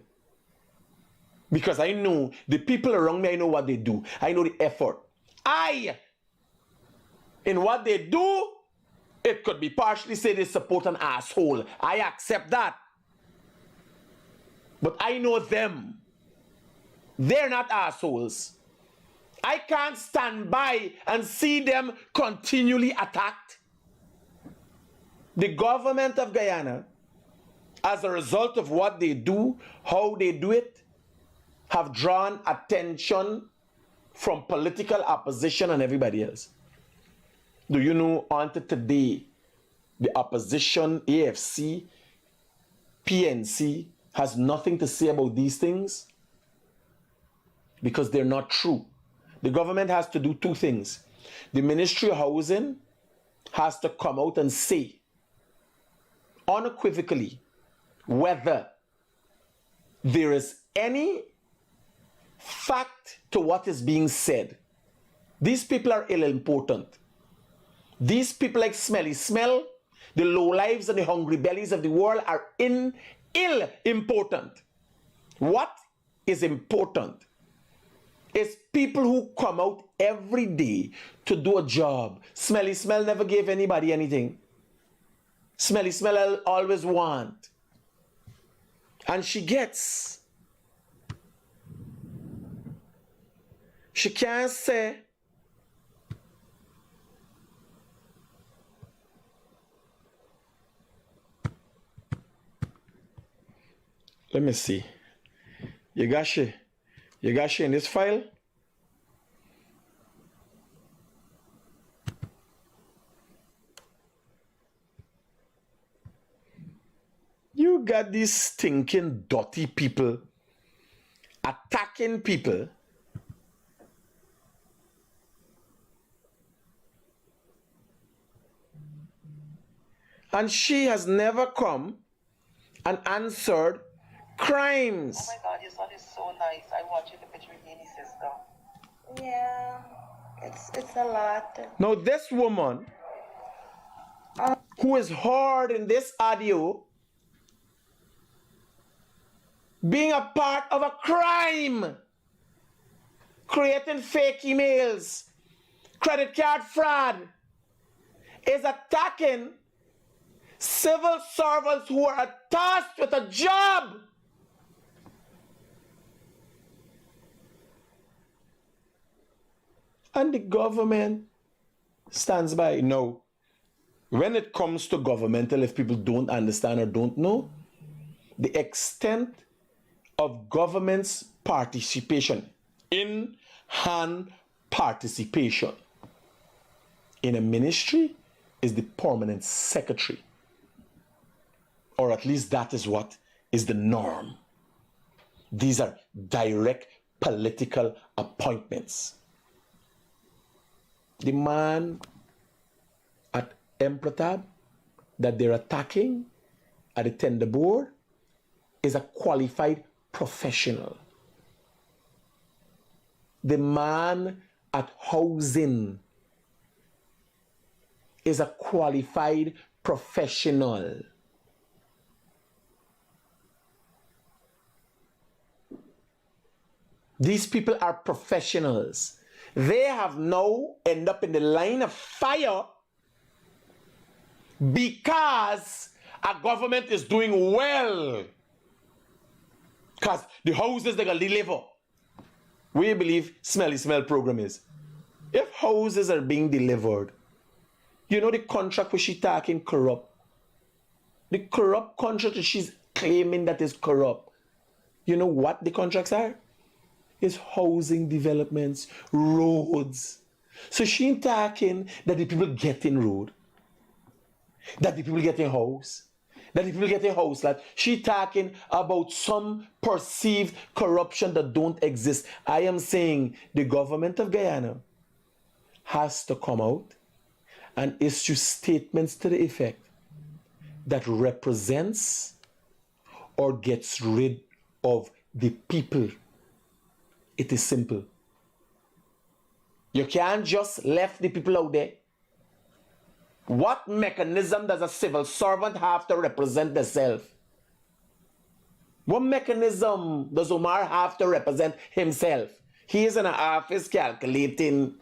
Because I know the people around me, I know what they do. I know the effort. In what they do, it could be partially say they support an asshole. I accept that. But I know them. They're not assholes. I can't stand by and see them continually attacked. The government of Guyana, as a result of what they do, how they do it, have drawn attention from political opposition and everybody else. Do you know, until today, the opposition, AFC, PNC, has nothing to say about these things? Because they're not true. The government has to do two things. The Ministry of Housing has to come out and say unequivocally whether there is any fact to what is being said. These people are ill-important. These people like Smelly Smell, the lowlives and the hungry bellies of the world are ill-important. What is important is people who come out every day to do a job. Smelly Smell never gave anybody anything. Smelly Smell always want. And she gets. She can't say, let me see. You got she in this file? You got these stinking, dirty people attacking people. And she has never come and answered crimes. Oh my God, your son is so nice. I want you to picture with Guyanese sister. Yeah, it's a lot. Now this woman, who is heard in this audio, being a part of a crime, creating fake emails, credit card fraud, is attacking civil servants who are tasked with a job. And the government stands by. No. When it comes to governmental, if people don't understand or don't know, the extent of government's participation, in-hand participation in a ministry is the permanent secretary. Or at least that is what is the norm. These are direct political appointments. The man at Emperor that they're attacking at the tender board is a qualified professional. The man at housing is a qualified professional. These people are professionals. They have now ended up in the line of fire because our government is doing well. Because the houses they're going to deliver. We believe Smelly Smell program is. If houses are being delivered, you know the contract where she's talking corrupt. The corrupt contract that she's claiming that is corrupt. You know what the contracts are? It's housing developments, roads. So she ain't talking that the people get in road, that the people get in house, that if people get a house lot, she talking about some perceived corruption that don't exist. I am saying the government of Guyana has to come out and issue statements to the effect that represents or gets rid of the people. It is simple. You can't just left the people out there. What mechanism does a civil servant have to represent themselves? What mechanism does Omar have to represent himself? He is in an office calculating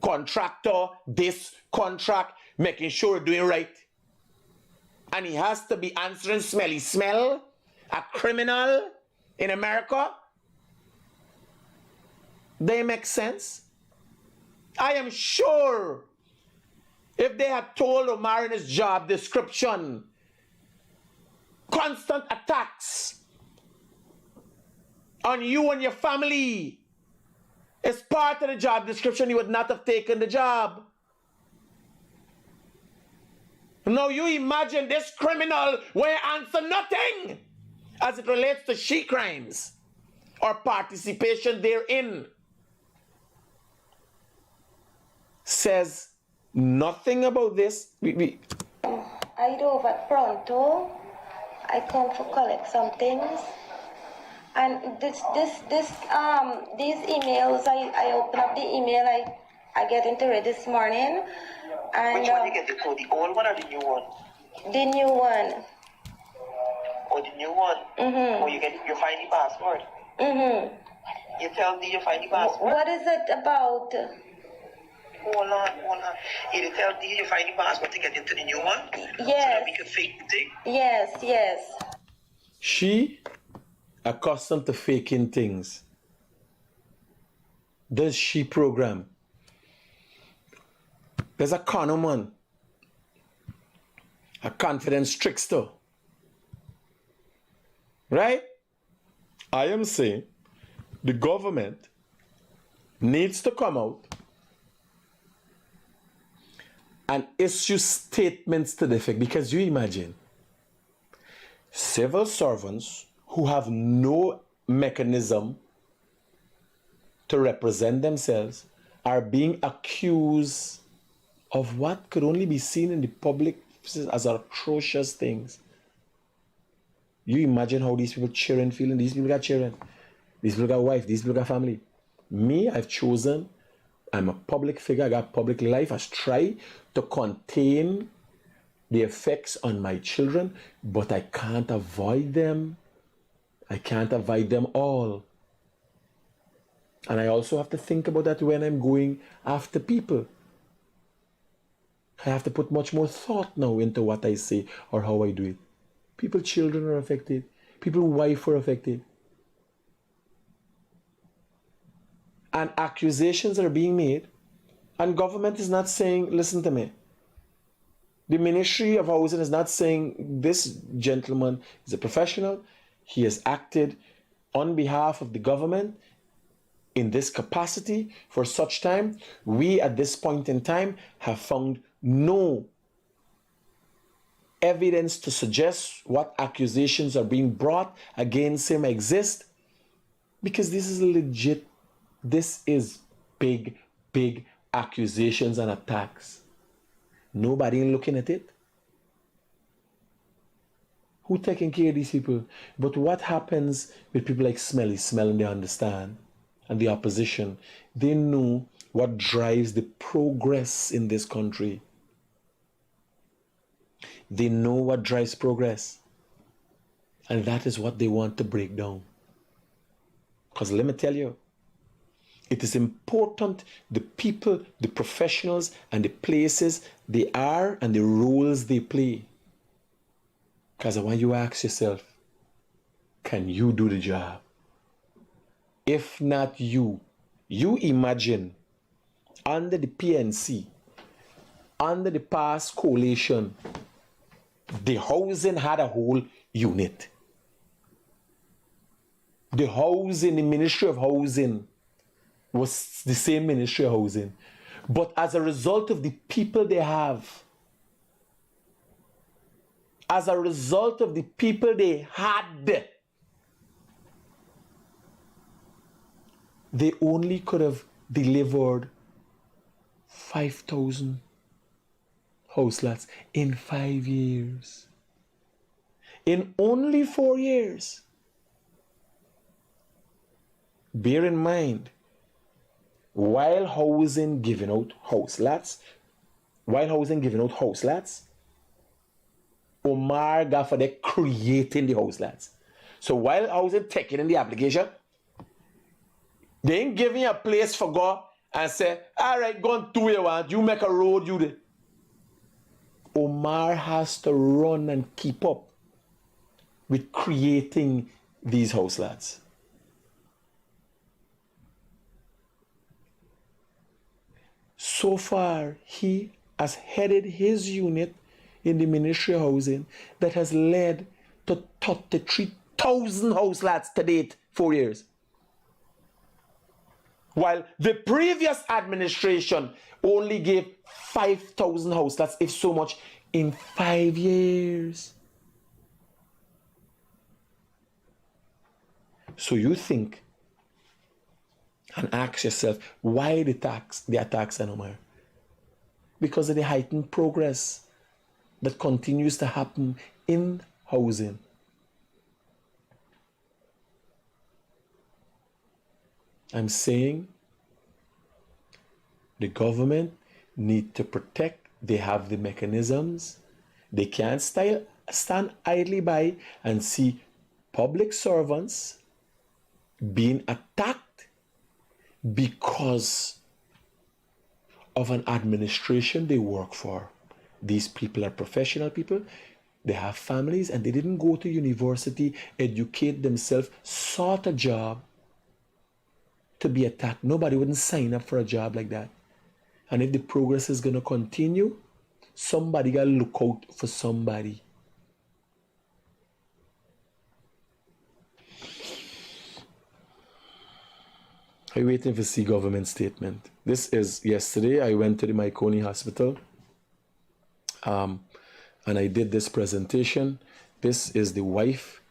contractor, this contract, making sure doing right. And he has to be answering smelly smell, a criminal in America. They make sense? I am sure if they had told Omar in his job description, constant attacks on you and your family is part of the job description, he would not have taken the job. Now you imagine this criminal will answer nothing as it relates to she crimes or participation therein. Says nothing about this. I drove at Pronto. I come to collect some things. And these emails, I open up the email, I get into it this morning. And which one you get? The old one or the new one? The new one. Oh, the new one? Mm-hmm. Oh, you find the password? Mm-hmm. You tell me you find the password? What is it about? Hold on. You tell me you find the password to get into the new one? Yes. So that we can fake the thing? Yes. She accustomed to faking things. Does she program? There's a con man, a confidence trickster. Right? I am saying the government needs to come out and issue statements to the effect, because you imagine civil servants who have no mechanism to represent themselves are being accused of what could only be seen in the public as atrocious things. You imagine how these people cheering, feeling. These people got children. These people got wife. These people got family. Me, I've chosen. I'm a public figure. I got public life. I try to contain the effects on my children, but I can't avoid them. I can't avoid them all. And I also have to think about that when I'm going after people. I have to put much more thought now into what I say or how I do it. People's children are affected. People's wife are affected. And accusations are being made. And government is not saying, listen to me. The Ministry of Housing is not saying this gentleman is a professional. He has acted on behalf of the government in this capacity for such time. We at this point in time have found no evidence to suggest what accusations are being brought against him exist, because this is legit. This is big accusations and attacks. Nobody looking at it. Who taking care of these people? But what happens with people like Smelly Smell, and they understand, and the opposition, they know what drives the progress in this country. They know what drives progress. And that is what they want to break down. Because let me tell you, it is important the people, the professionals, and the places they are and the roles they play. Because I want you to ask yourself, can you do the job? If not you imagine under the PNC, under the past coalition, the housing had a whole unit. The housing, the Ministry of Housing was the same Ministry of Housing. But as a result of the people they have, as a result of the people they had, they only could have delivered 5,000 house lots in 5 years. In only 4 years. Bear in mind, while housing giving out house lots, Omar got for the creating the house lots. So while housing taking in the application, they ain't giving you a place for go and say, all right, go and do what you want. You make a road, you do. Omar has to run and keep up with creating these house lots. So far, he has headed his unit in the Ministry of Housing that has led to 33,000 house lots to date, 4 years. While the previous administration only gave 5,000 house lots, if so much, in 5 years. So you think and ask yourself, why the attacks on Omar? Because of the heightened progress that continues to happen in housing. I'm saying the government need to protect. They have the mechanisms. They can't stand idly by and see public servants being attacked because of an administration they work for. These people are professional people. They have families and they didn't go to university, educate themselves, sought a job to be attacked. Nobody wouldn't sign up for a job like that. And if the progress is going to continue, somebody got to look out for somebody. I'm waiting for see government statement. This is yesterday. I went to the Myconi Hospital and I did this presentation. This is the wife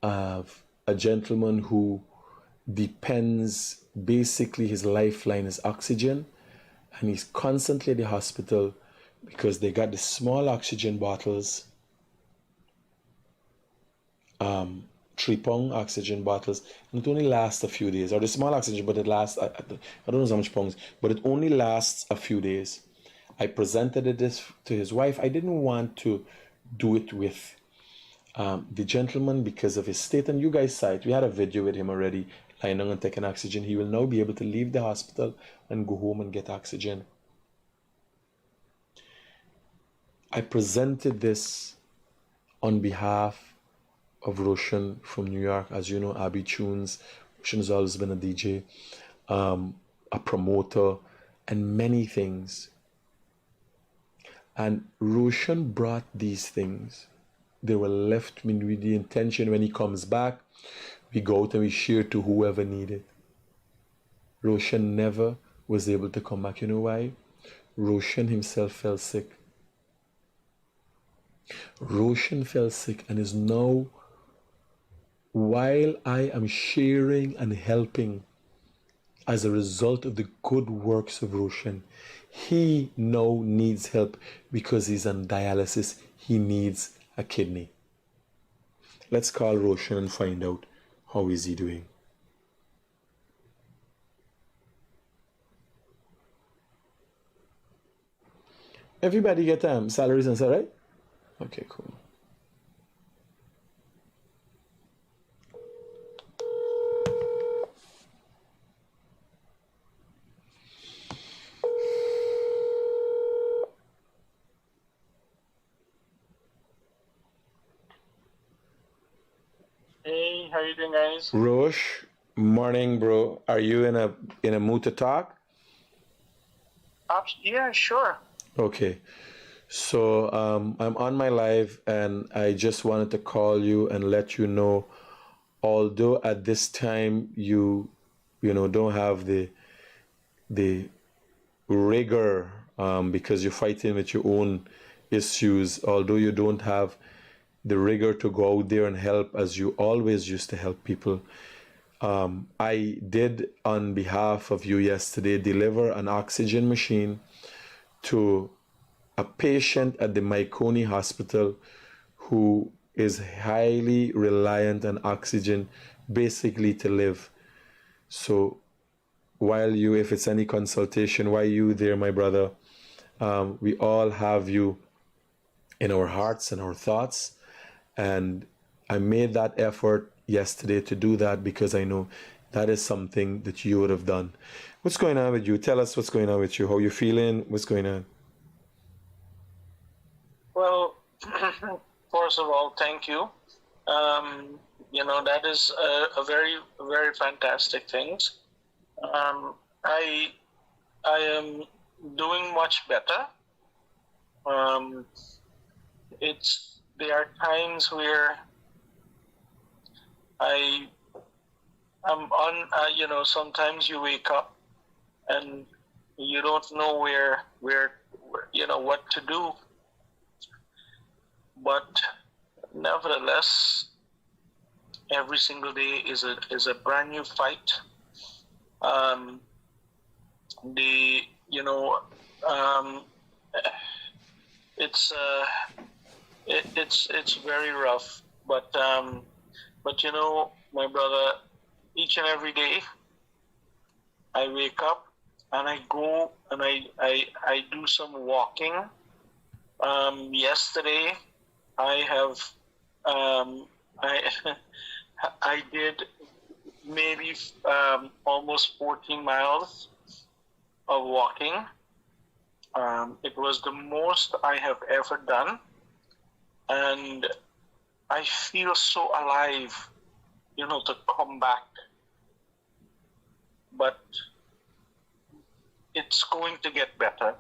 of a gentleman who depends, basically his lifeline is oxygen, and he's constantly at the hospital because they got the small oxygen bottles, 3-pound oxygen bottles, and it only lasts a few days. Or the small oxygen, but it lasts, I don't know how much pounds, but it only lasts a few days. I presented this to his wife. I didn't want to do it with the gentleman because of his state, and you guys saw it. We had a video with him already, lying down and taking oxygen. He will now be able to leave the hospital and go home and get oxygen. I presented this on behalf of Roshan from New York. As you know, Abby Tunes. Roshan has always been a DJ, a promoter, and many things. And Roshan brought these things. They were left with the intention when he comes back, we go out and we share to whoever needed. Roshan never was able to come back. You know why? Roshan himself fell sick. Roshan fell sick and is now, while I am sharing and helping as a result of the good works of Roshan, he now needs help because he's on dialysis. He needs a kidney. Let's call Roshan and find out how is he doing. Everybody get salaries and stuff, right? Okay, cool. Hey, how you doing, guys? Rosh, morning, bro. Are you in a mood to talk? Yeah, sure. Okay. So I'm on my live and I just wanted to call you and let you know, although at this time you don't have the rigor because you're fighting with your own issues, although you don't have the rigor to go out there and help as you always used to help people. I did, on behalf of you yesterday, deliver an oxygen machine to a patient at the Maikoni Hospital who is highly reliant on oxygen basically to live. So while you, if it's any consultation, while you there, my brother, we all have you in our hearts and our thoughts. And I made that effort yesterday to do that because I know that is something that you would have done. What's going on with you? Tell us what's going on with you. How you feeling? What's going on? Well, first of all, thank you. That is a very, very fantastic thing. I am doing much better. There are times where I'm on, sometimes you wake up and you don't know where what to do. But nevertheless, every single day is a brand new fight. It's very rough, but my brother, each and every day I wake up and I go and I do some walking. Yesterday I did maybe almost 14 miles of walking. It was the most I have ever done, and I feel so alive, to come back. But it's going to get better.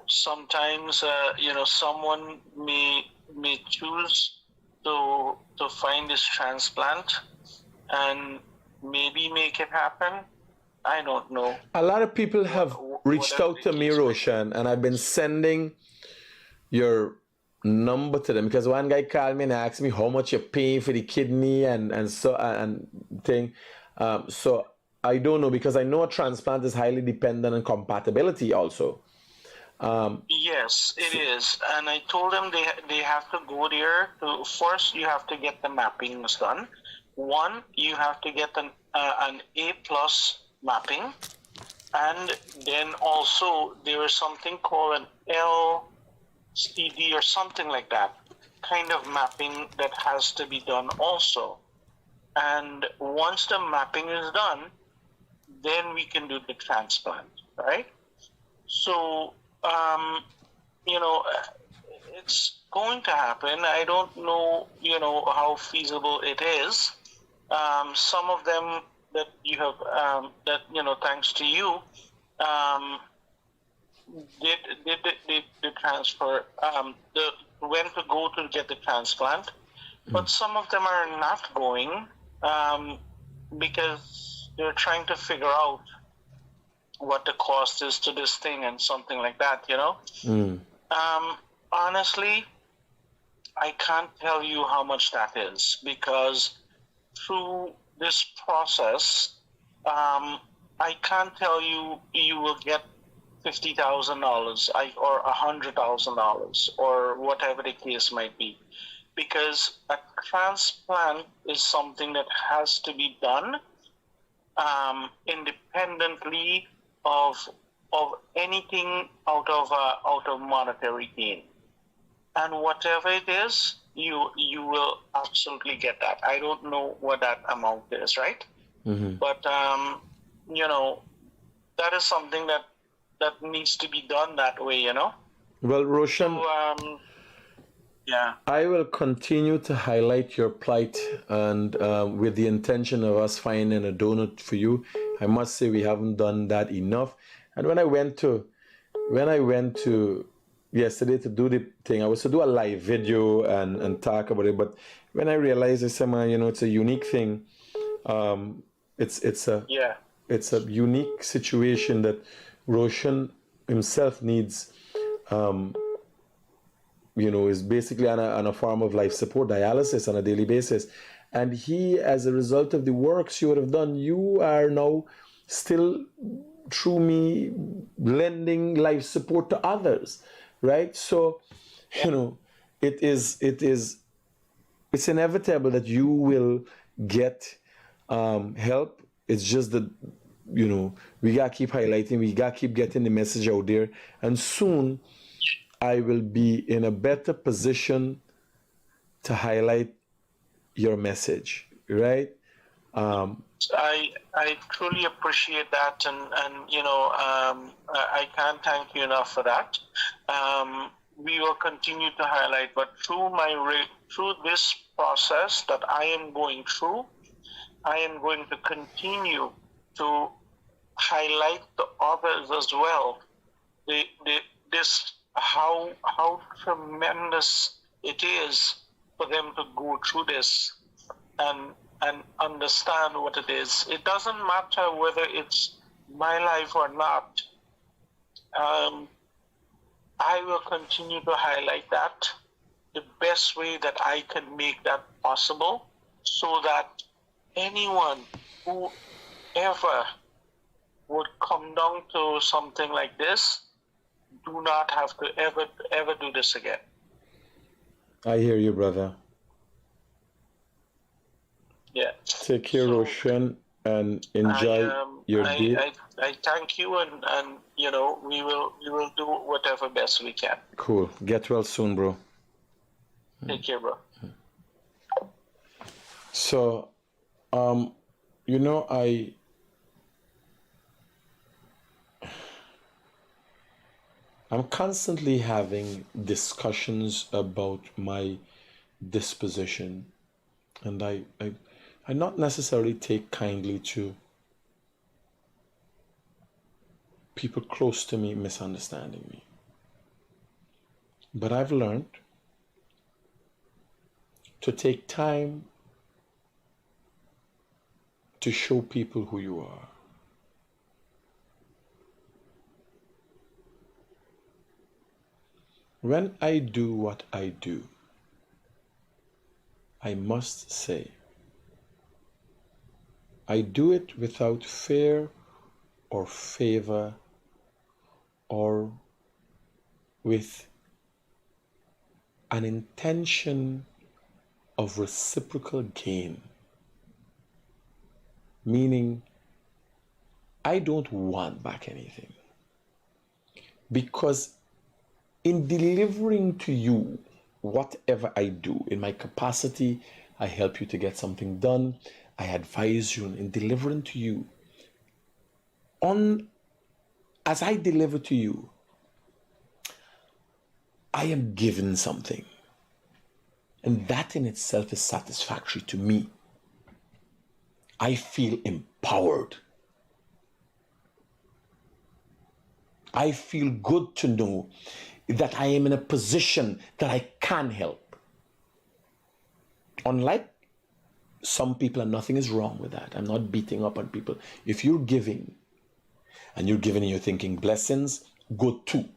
Sometimes someone may choose to find this transplant and maybe make it happen. I don't know. A lot of people have reached out to me, Roshan, and I've been sending your number to them because one guy called me and asked me how much you're paying for the kidney and thing. So I don't know, because I know a transplant is highly dependent on compatibility also. Yes, it is. And I told them they have to go there. First, you have to get the mappings done. One, you have to get an A+ mapping. And then also there is something called an LCD or something like that, kind of mapping that has to be done also. And once the mapping is done, then we can do the transplant, right? So, it's going to happen. I don't know, how feasible it is. Some of them that you have, thanks to you, did the transfer, went to go to get the transplant, but some of them are not going because they're trying to figure out what the cost is to this thing and something like that, Honestly, I can't tell you how much that is, because through this process, I can't tell you will get $50,000 or $100,000 or whatever the case might be, because a transplant is something that has to be done independently of anything out of monetary gain, and whatever it is, you will absolutely get that. I don't know what that amount is, right? Mm-hmm. But that is something that needs to be done that way, Well, Roshan, So, yeah, I will continue to highlight your plight, and with the intention of us finding a donor for you. I must say we haven't done that enough. And when I went to yesterday to do the thing, I was to do a live video and talk about it. But when I realized, I said, man, it's a unique thing. It's a it's a unique situation that Roshan himself needs, is basically on a form of life support, dialysis on a daily basis. And he, as a result of the works you would have done, you are now still, through me, lending life support to others, right? So, it's inevitable that you will get help. It's just that, we gotta keep highlighting, we gotta keep getting the message out there, and soon I will be in a better position to highlight your message, right? I truly appreciate that, and I can't thank you enough for that. We will continue to highlight, but through this process that I am going through, I am going to continue to highlight the others as well. How tremendous it is for them to go through this and understand what it is. It doesn't matter whether it's my life or not. I will continue to highlight that the best way that I can make that possible, so that anyone who ever would come down to something like this do not have to ever do this again. I hear you, brother. Yeah. Take care, Roshan, and enjoy your day. I thank you, and we will do whatever best we can. Cool. Get well soon, bro. Take care, bro. So, I'm constantly having discussions about my disposition, and I not necessarily take kindly to people close to me misunderstanding me. But I've learned to take time to show people who you are. When I do what I do, I must say, I do it without fear or favor or with an intention of reciprocal gain. Meaning, I don't want back anything. Because in delivering to you whatever I do, in my capacity, I help you to get something done, I advise you in delivering to you. As I deliver to you, I am given something. And that in itself is satisfactory to me. I feel empowered. I feel good to know that I am in a position that I can help. Unlike some people, and nothing is wrong with that. I'm not beating up on people. If you're giving, and you're giving and you're thinking blessings, good too.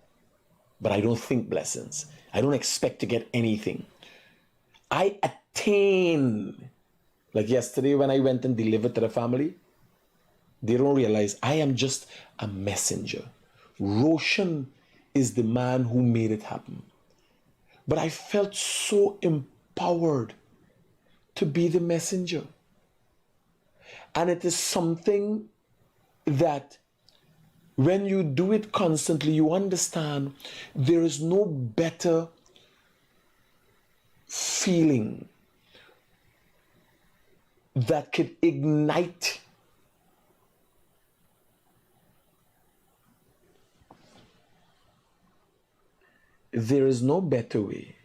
But I don't think blessings. I don't expect to get anything. I attain. Like yesterday when I went and delivered to the family, they don't realize I am just a messenger. Roshan is the man who made it happen. But I felt so empowered to be the messenger. And it is something that when you do it constantly, you understand there is no better feeling that could ignite there is no better way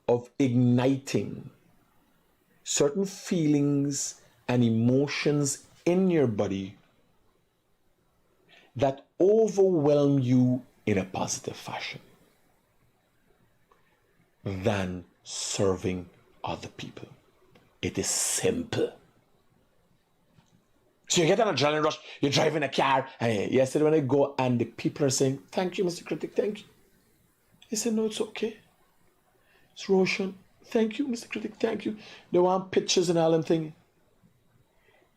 of igniting certain feelings and emotions in your body that overwhelm you in a positive fashion than serving other people. It is simple. So you get an adrenaline rush, you're driving a car, and yesterday when I go and the people are saying, thank you, Mr. Critic, thank you. I said, no, it's okay. It's Roshan. Thank you, Mr. Critic, thank you. They want pictures and all them things.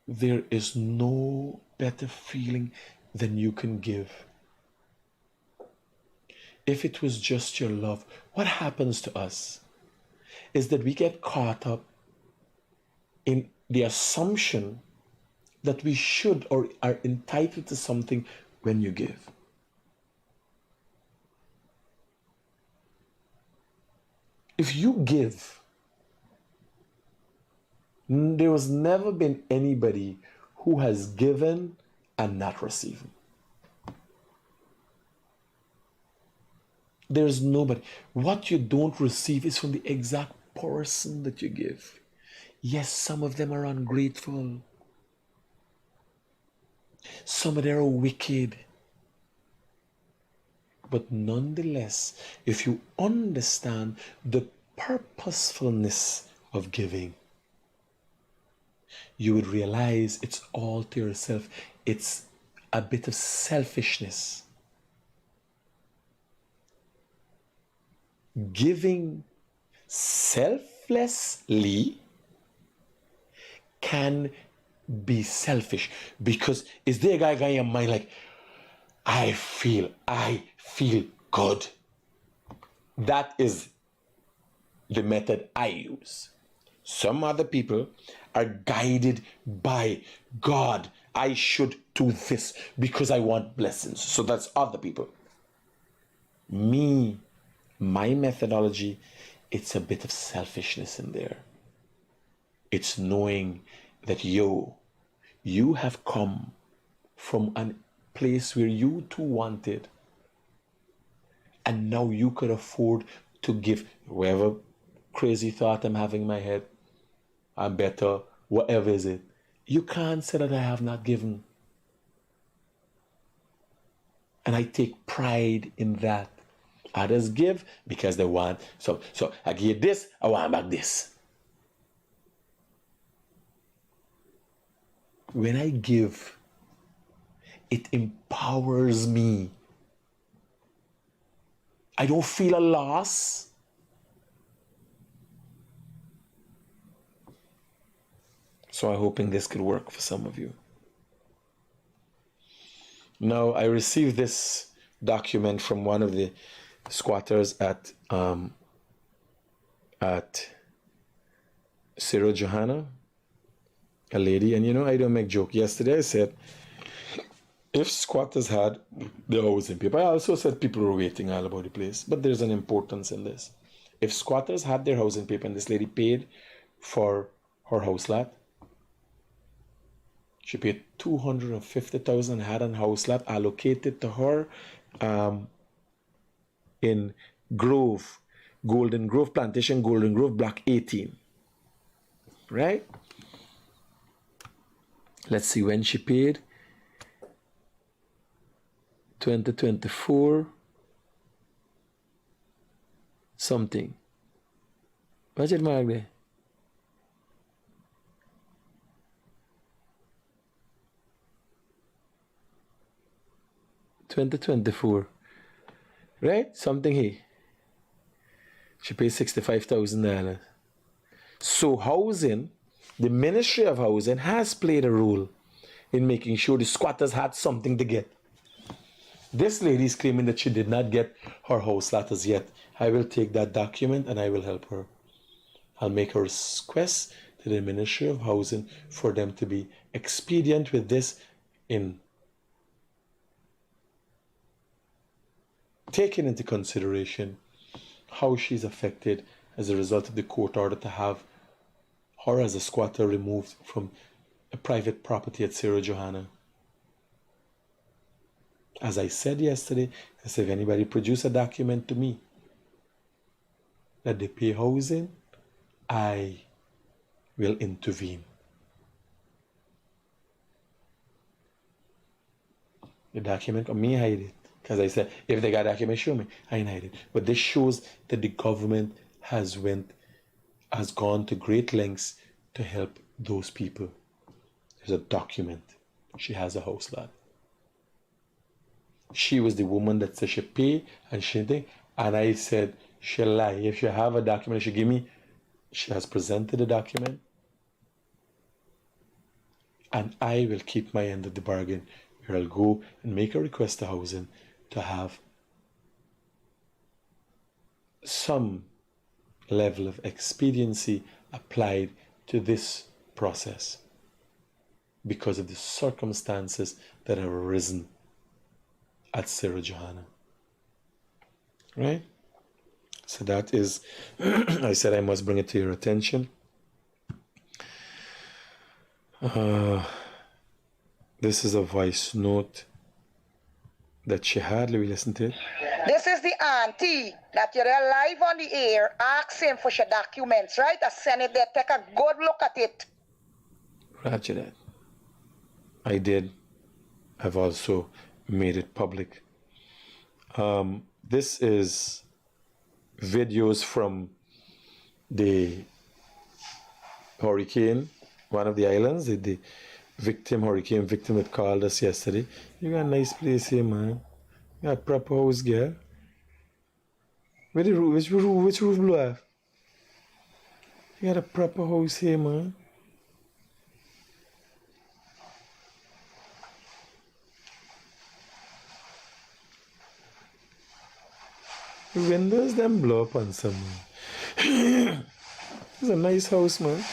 There is no better feeling than you can give. If it was just your love, what happens to us is that we get caught up in the assumption that we should or are entitled to something when you give. If you give, there has never been anybody who has given and not received. There's nobody. What you don't receive is from the exact person that you give. Yes, some of them are ungrateful. Some of them are wicked. But nonetheless, if you understand the purposefulness of giving, you would realize it's all to yourself. It's a bit of selfishness. Giving selflessly can be selfish, because is there a guy in your mind like, I feel good. That is the method I use. Some other people are guided by God. I should do this because I want blessings. So that's other people. Me, my methodology, it's a bit of selfishness in there. It's knowing that you have come from a place where you too wanted, and now you could afford to give. Whatever crazy thought I'm having in my head, I'm better, whatever is it, you can't say that I have not given. And I take pride in that. Others give because they want. So I give this, I want back this. When I give, it empowers me. I don't feel a loss. So I'm hoping this could work for some of you. Now, I received this document from one of the squatters at Cerro Johanna, a lady. And I don't make joke. Yesterday I said, if squatters had their housing paper, I also said people were waiting all about the place, but there's an importance in this. If squatters had their housing paper and this lady paid for her house lot, she paid $250,000 and had a house lot allocated to her in Golden Grove Plantation, Golden Grove, Block 18. Right? Let's see when she paid. 2024 something. What's it mark there? $2024, right? Something here. She pays $65,000. So housing, the Ministry of Housing has played a role in making sure the squatters had something to get. This lady is claiming that she did not get her house lot as yet. I will take that document and I will help her. I'll make a request to the Ministry of Housing for them to be expedient with this in taking into consideration how she's affected as a result of the court order to have her as a squatter removed from a private property at Cerro Johanna. As I said yesterday, I said if anybody produce a document to me that they pay housing, I will intervene. The document, me hide it. Because I said, if they got a document, show me. I ain't hide it. But this shows that the government has gone to great lengths to help those people. There's a document. she has a house lot. She was the woman that said she pay and she did. And I said, she lie. If you have a document, she give me. She has presented the document. And I will keep my end of the bargain. Where I'll go and make a request to housing to have some level of expediency applied to this process because of the circumstances that have arisen at Sarah Johanna. Right? So that is, I said I must bring it to your attention. This is a voice note that she had. Let me listen to it. This is the auntie that you're live on the air asking for your documents, right? I send it there. Take a good look at it. Roger that. I did. I've also made it public. This is videos from the hurricane, one of the islands, the hurricane victim that called us yesterday. You got a nice place here, man. You got a proper house, girl. Where the roof? Which roof blew off? You got a proper house here, man. The windows them blow up on someone. It's a nice house, man.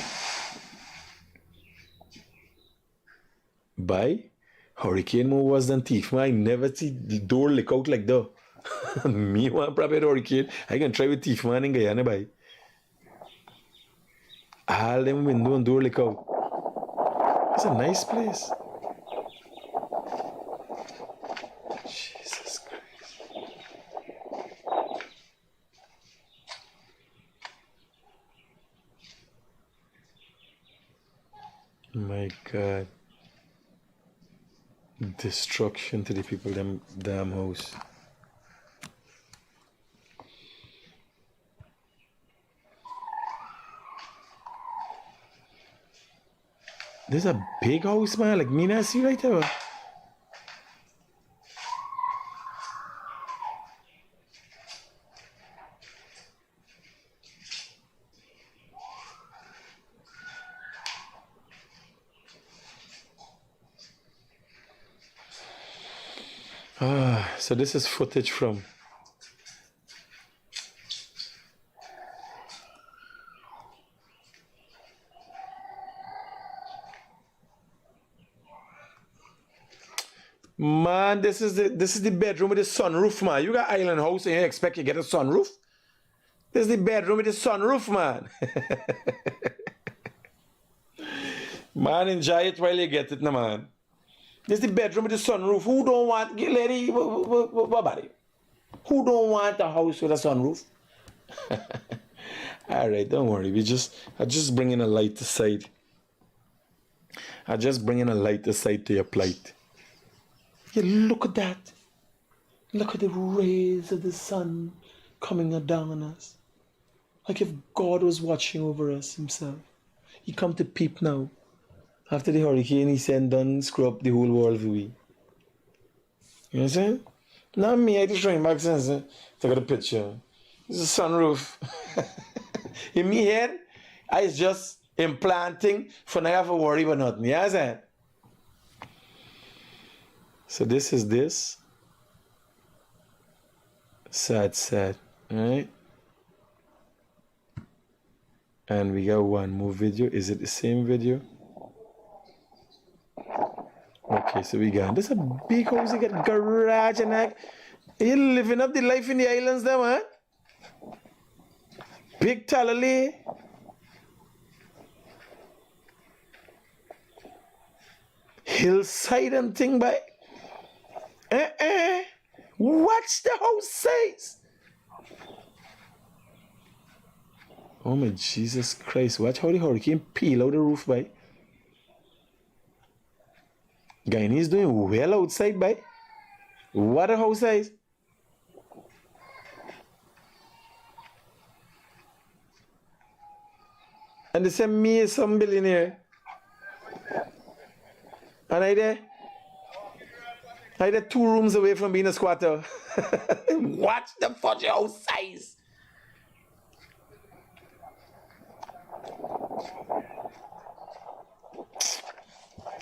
By hurricane more worse than thief, man. I never see the door lick out like that. Me want probably hurricane. I can try with thief, man, in Guyana, by. All them window and door lick out. It's a nice place. Jesus Christ. My God. Destruction to the people, them damn house. There's a big house, man. Like me, I see right there. So this is footage from man, this is the bedroom with the sunroof, man. You got island house and you expect you get a sunroof? This is the bedroom with the sunroof, man. Man, enjoy it while you get it, no, man. This is the bedroom with the sunroof. Who don't want, lady, what about it? Who don't want a house with a sunroof? All right, don't worry. I just bringing a light aside. I just bringing a light aside to your plight. Yeah, look at that. Look at the rays of the sun coming down on us. Like if God was watching over us himself. He come to peep now. After the hurricane, he sent down, screw up the whole world for we. You know what I'm saying? Not me, I just showing back since take a picture. This is a sunroof. In me head, I just implanting for not have to worry about nothing. You know what I'm saying? So this is this. Sad. Alright? And we got one more video. Is it the same video? Okay, so we got this is a big house, you got garage and that. You living up the life in the islands there, man. Big Talale. Hillside and thing by. Watch the house size. Oh my Jesus Christ, watch how the hurricane peel out the roof by. Guyanese doing well outside by. What a house size. And they say me is some billionaire. And I there, I did 2 rooms away from being a squatter. Watch the fudge house size.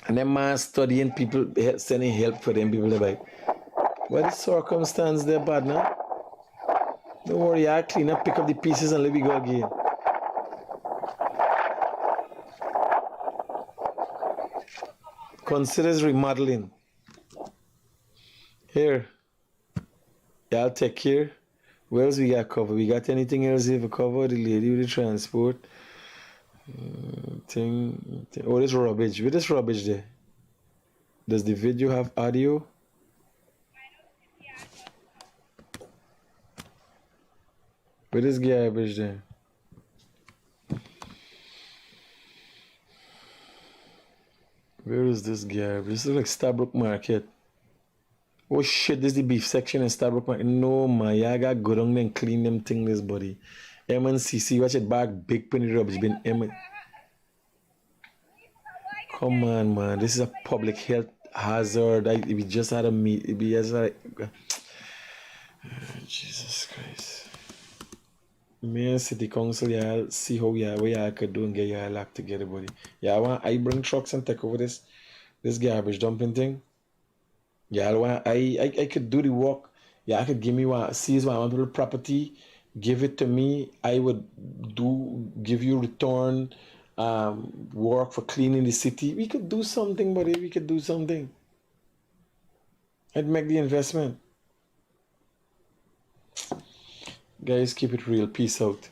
And then man studying people, sending help for them people. Like, what is circumstance there, bad now? Don't worry, I'll clean up, pick up the pieces and let me go again. Considers remodeling. Here. Y'all take care. Where else we got covered? We got anything else here for cover? The lady with the transport. Oh, this rubbish. With this rubbish there. Does the video have audio? With this garbage there. Where is this garbage? This looks like Starbrook Market. Oh shit, this is the beef section in Starbrook Market. No man, y'all got go down there and clean them things, buddy. MNCC, watch it back, big penny rubbish bin Come on, man. This is a public health hazard. We just had a meet. We just had Jesus Christ. Me and City Council, y'all see how y'all could do and get y'all act together, buddy. Y'all want I bring trucks and take over this garbage dumping thing? Y'all want I could do the work. Yeah, I could give me one seize one little property, give it to me. I would give you return work for cleaning the city. We could do something, buddy. We could do something. I'd make the investment. Guys, keep it real. Peace out.